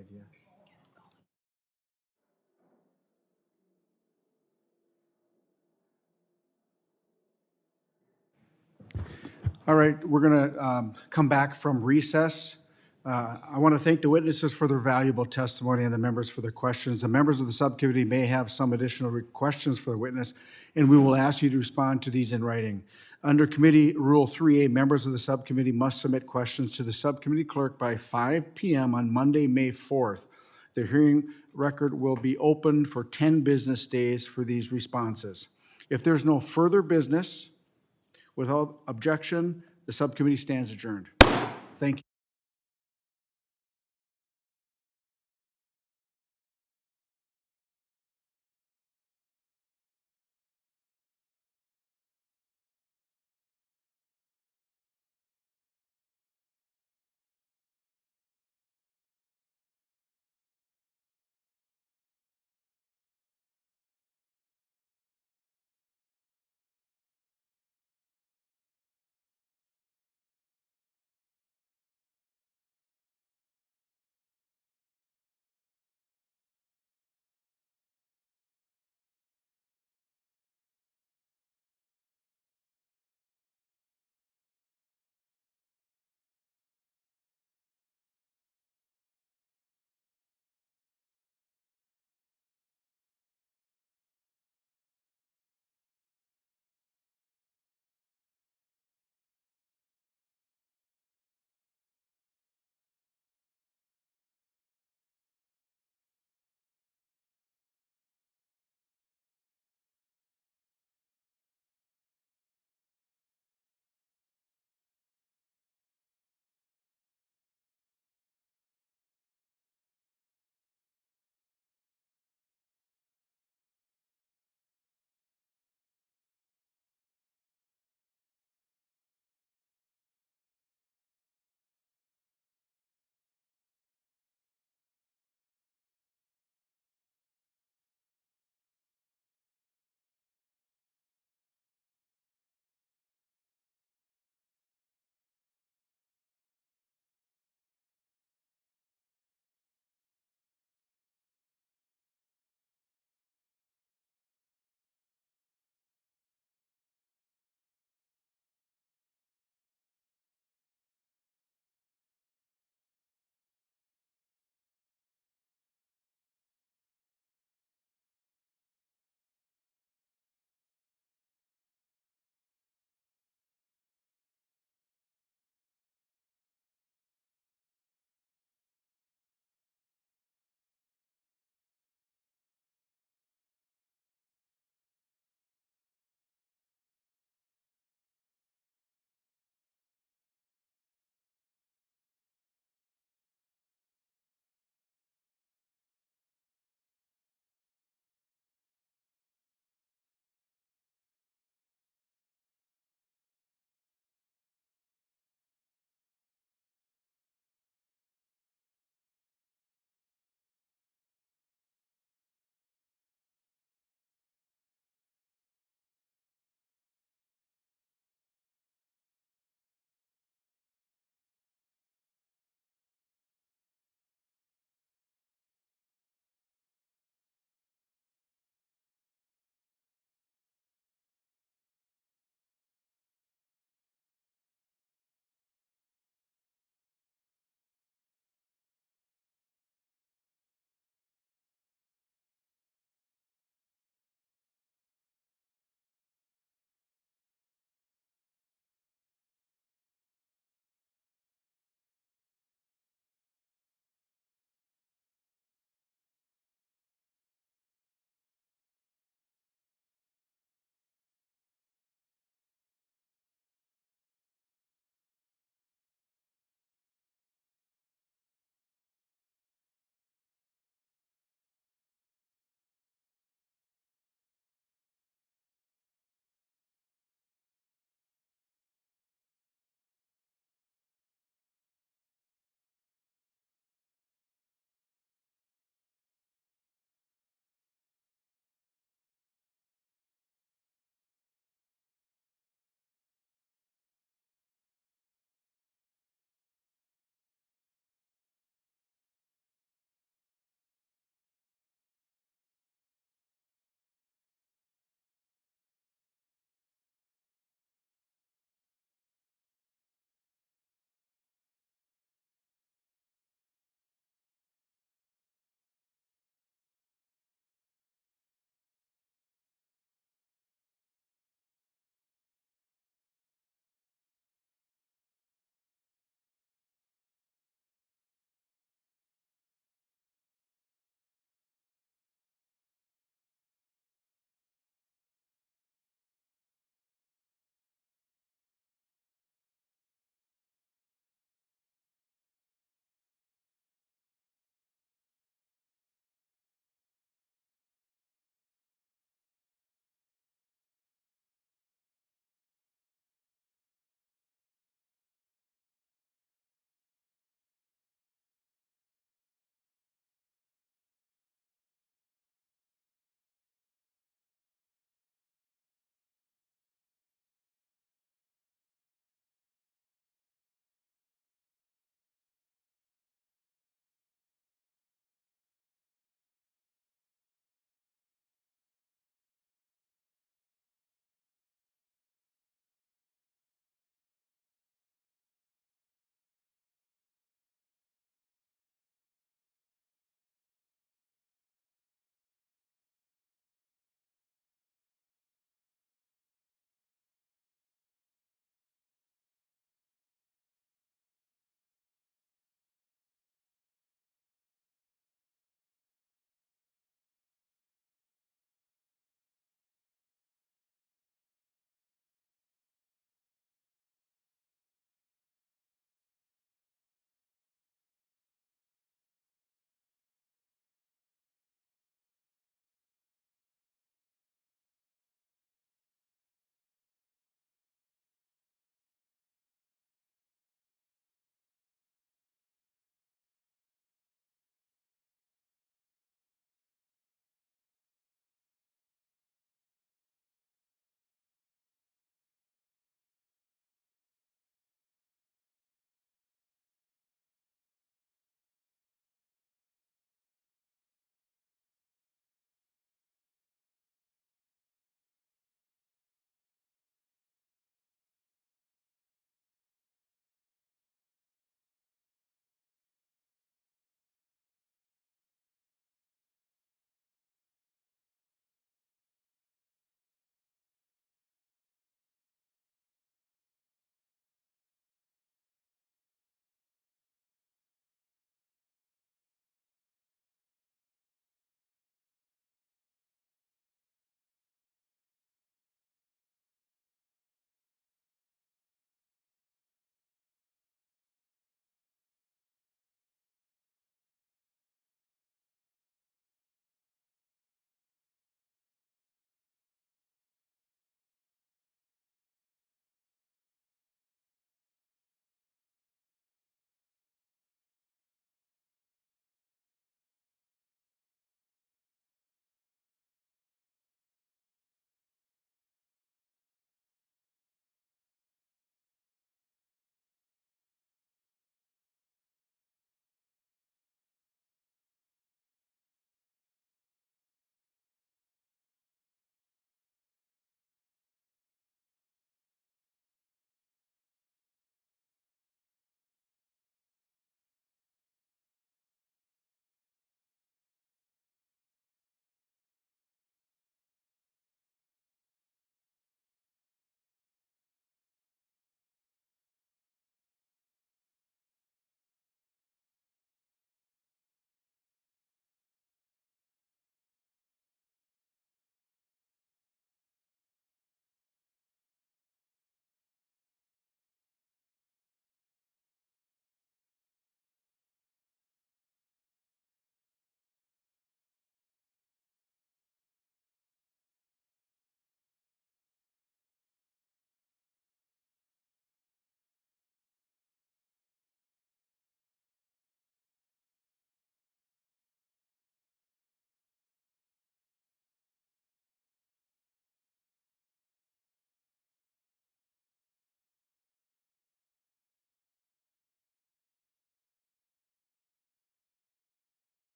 idea? All right, we're going to come back from recess. I want to thank the witnesses for their valuable testimony and the members for their questions. The members of the subcommittee may have some additional questions for the witness, and we will ask you to respond to these in writing. Under Committee Rule 3A, members of the subcommittee must submit questions to the subcommittee clerk by 5 p.m. on Monday, May 4th. The hearing record will be open for 10 business days for these responses. If there's no further business, without objection, the subcommittee stands adjourned. Thank you.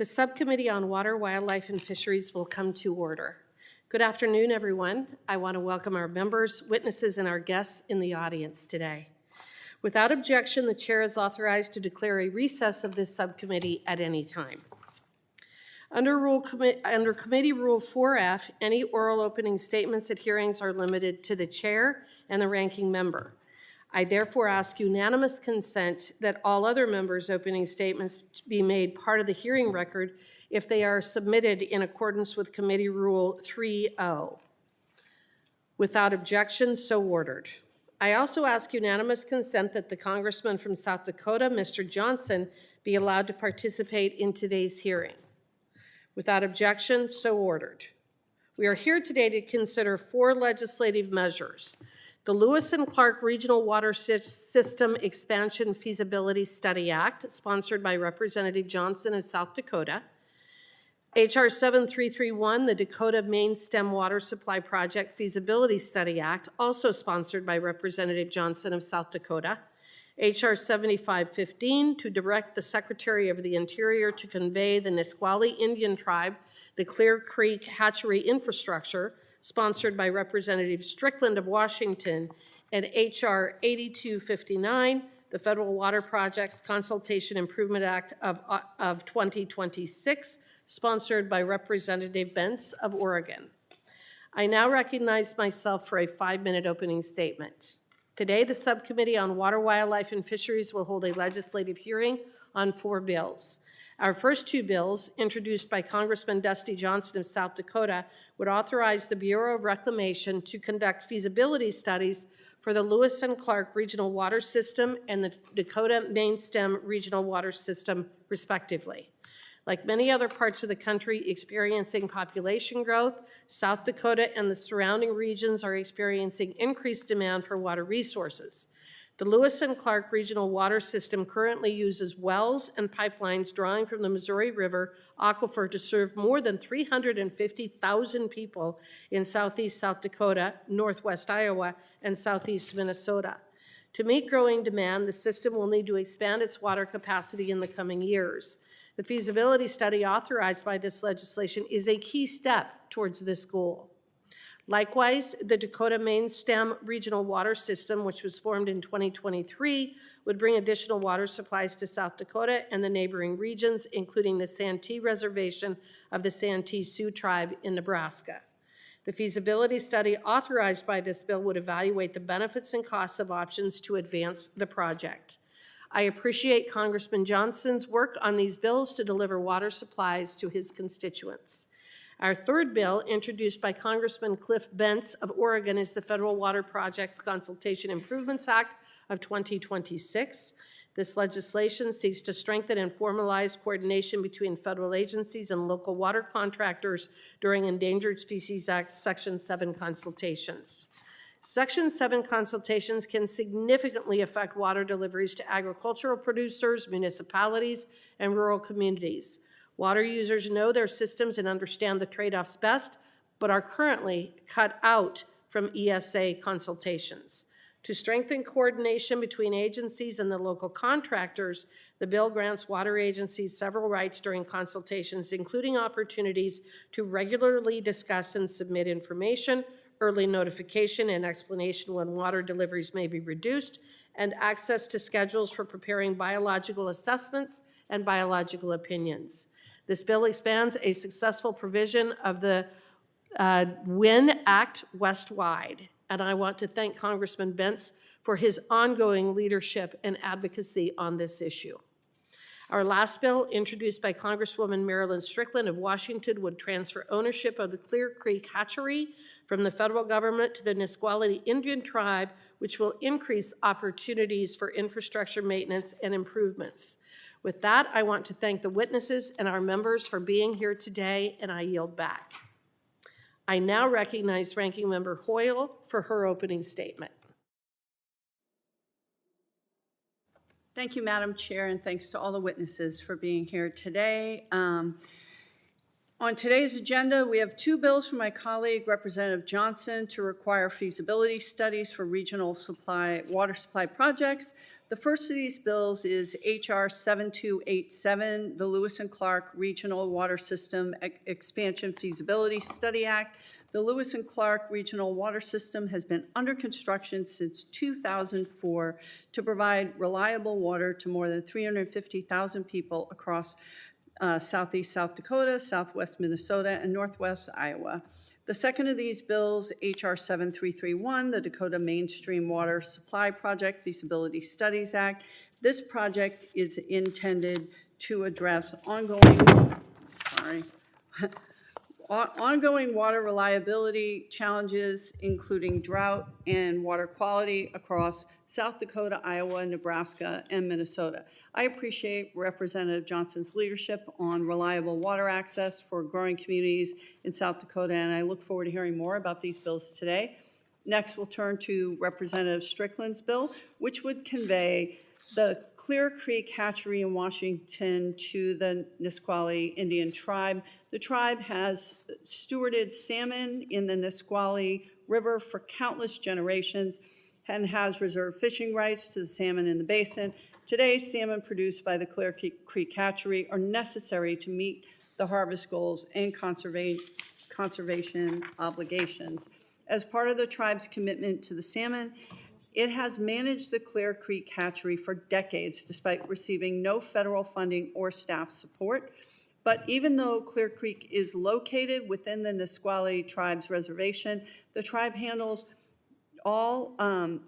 The Subcommittee on Water, Wildlife, and Fisheries will come to order. Good afternoon, everyone. I want to welcome our members, witnesses, and our guests in the audience today. Without objection, the chair is authorized to declare a recess of this subcommittee at any time. Under Committee Rule 4F, any oral opening statements at hearings are limited to the chair and the ranking member. I therefore ask unanimous consent that all other members' opening statements be made part of the hearing record if they are submitted in accordance with Committee Rule 3.0. Without objection, so ordered. I also ask unanimous consent that the Congressman from South Dakota, Mr. Johnson, be allowed to participate in today's hearing. Without objection, so ordered. We are here today to consider 4 legislative measures. The Lewis and Clark Regional Water System Expansion Feasibility Study Act, sponsored by Representative Johnson of South Dakota. H.R. 7331, the Dakota Main Stem Water Supply Project Feasibility Study Act, also sponsored by Representative Johnson of South Dakota. H.R. 7515, to direct the Secretary of the Interior to convey the Nisqually Indian Tribe the Clear Creek Hatchery infrastructure, sponsored by Representative Strickland of Washington, and H.R. 8259, the Federal Water Projects Consultation Improvement Act of 2026, sponsored by Representative Bentz of Oregon. I now recognize myself for a 5-minute opening statement. Today, the Subcommittee on Water, Wildlife, and Fisheries will hold a legislative hearing on 4 bills. Our first 2 bills, introduced by Congressman Dusty Johnson of South Dakota, would authorize the Bureau of Reclamation to conduct feasibility studies for the Lewis and Clark Regional Water System and the Dakota Main Stem Regional Water System, respectively. Like many other parts of the country experiencing population growth, South Dakota and the surrounding regions are experiencing increased demand for water resources. The Lewis and Clark Regional Water System currently uses wells and pipelines drawing from the Missouri River aquifer to serve more than 350,000 people in southeast South Dakota, northwest Iowa, and southeast Minnesota. To meet growing demand, the system will need to expand its water capacity in the coming years. The feasibility study authorized by this legislation is a key step towards this goal. Likewise, the Dakota Main Stem Regional Water System, which was formed in 2023, would bring additional water supplies to South Dakota and the neighboring regions, including the Santee Reservation of the Santee Sioux Tribe in Nebraska. The feasibility study authorized by this bill would evaluate the benefits and costs of options to advance the project. I appreciate Congressman Johnson's work on these bills to deliver water supplies to his constituents. Our third bill, introduced by Congressman Cliff Bentz of Oregon, is the Federal Water Projects Consultation Improvements Act of 2026. This legislation seeks to strengthen and formalize coordination between federal agencies and local water contractors during Endangered Species Act Section 7 consultations. Section 7 consultations can significantly affect water deliveries to agricultural producers, municipalities, and rural communities. Water users know their systems and understand the trade-offs best, but are currently cut out from ESA consultations. To strengthen coordination between agencies and the local contractors, the bill grants water agencies several rights during consultations, including opportunities to regularly discuss and submit information, early notification and explanation when water deliveries may be reduced, and access to schedules for preparing biological assessments and biological opinions. This bill expands a successful provision of the WIN Act westwide, and I want to thank Congressman Bentz for his ongoing leadership and advocacy on this issue. Our last bill, introduced by Congresswoman Marilyn Strickland of Washington, would transfer ownership of the Clear Creek Hatchery from the federal government to the Nisqually Indian Tribe, which will increase opportunities for infrastructure maintenance and improvements. With that, I want to thank the witnesses and our members for being here today, and I yield back. I now recognize Ranking Member Hoyle for her opening statement. Thank you, Madam Chair, and thanks to all the witnesses for being here today. On today's agenda, we have 2 bills from my colleague, Representative Johnson, to require feasibility studies for regional water supply projects. The first of these bills is H.R. 7287, the Lewis and Clark Regional Water System Expansion Feasibility Study Act. The Lewis and Clark Regional Water System has been under construction since 2004 to provide reliable water to more than 350,000 people across southeast South Dakota, southwest Minnesota, and northwest Iowa. The second of these bills, H.R. 7331, the Dakota Mainstream Water Supply Project Feasibility Studies Act. This project is intended to address ongoing water reliability challenges, including drought and water quality across South Dakota, Iowa, Nebraska, and Minnesota. I appreciate Representative Johnson's leadership on reliable water access for growing communities in South Dakota, and I look forward to hearing more about these bills today. Next, we'll turn to Representative Strickland's bill, which would convey the Clear Creek Hatchery in Washington to the Nisqually Indian tribe. The tribe has stewarded salmon in the Nisqually River for countless generations and has reserved fishing rights to the salmon in the basin. Today, salmon produced by the Clear Creek Hatchery are necessary to meet the harvest goals and conservation obligations. As part of the tribe's commitment to the salmon, it has managed the Clear Creek Hatchery for decades despite receiving no federal funding or staff support. But even though Clear Creek is located within the Nisqually tribe's reservation, the tribe handles all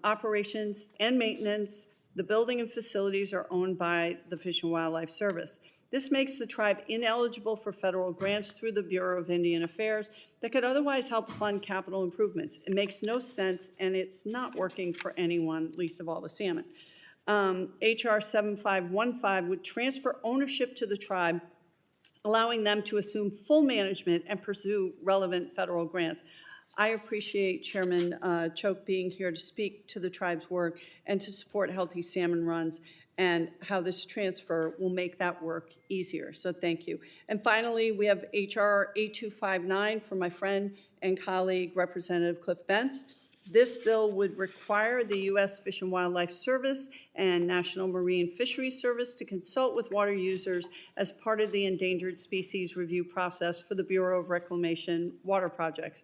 operations and maintenance. The building and facilities are owned by the Fish and Wildlife Service. This makes the tribe ineligible for federal grants through the Bureau of Indian Affairs that could otherwise help fund capital improvements. It makes no sense, and it's not working for anyone, least of all the salmon. H.R. 7515 would transfer ownership to the tribe, allowing them to assume full management and pursue relevant federal grants. I appreciate Chairman Choke being here to speak to the tribe's work and to support healthy salmon runs, and how this transfer will make that work easier. So thank you. And finally, we have H.R. 8259 from my friend and colleague, Representative Cliff Bentz. This bill would require the U.S. Fish and Wildlife Service and National Marine Fisheries Service to consult with water users as part of the endangered species review process for the Bureau of Reclamation water projects.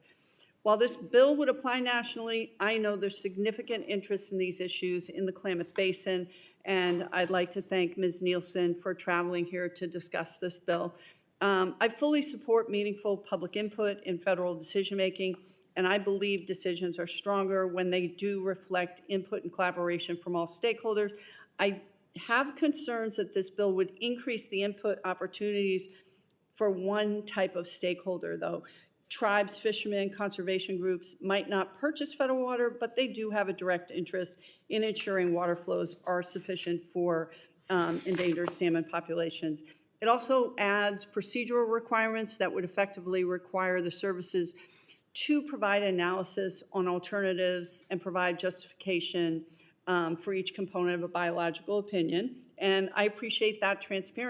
While this bill would apply nationally, I know there's significant interest in these issues in the Klamath Basin, and I'd like to thank Ms. Nielsen for traveling here to discuss this bill. I fully support meaningful public input in federal decision-making, and I believe decisions are stronger when they do reflect input and collaboration from all stakeholders. I have concerns that this bill would increase the input opportunities for one type of stakeholder, though. Tribes, fishermen, conservation groups might not purchase federal water, but they do have a direct interest in ensuring water flows are sufficient for endangered salmon populations. It also adds procedural requirements that would effectively require the services to provide analysis on alternatives and provide justification for each component of a biological opinion. And I appreciate that transparency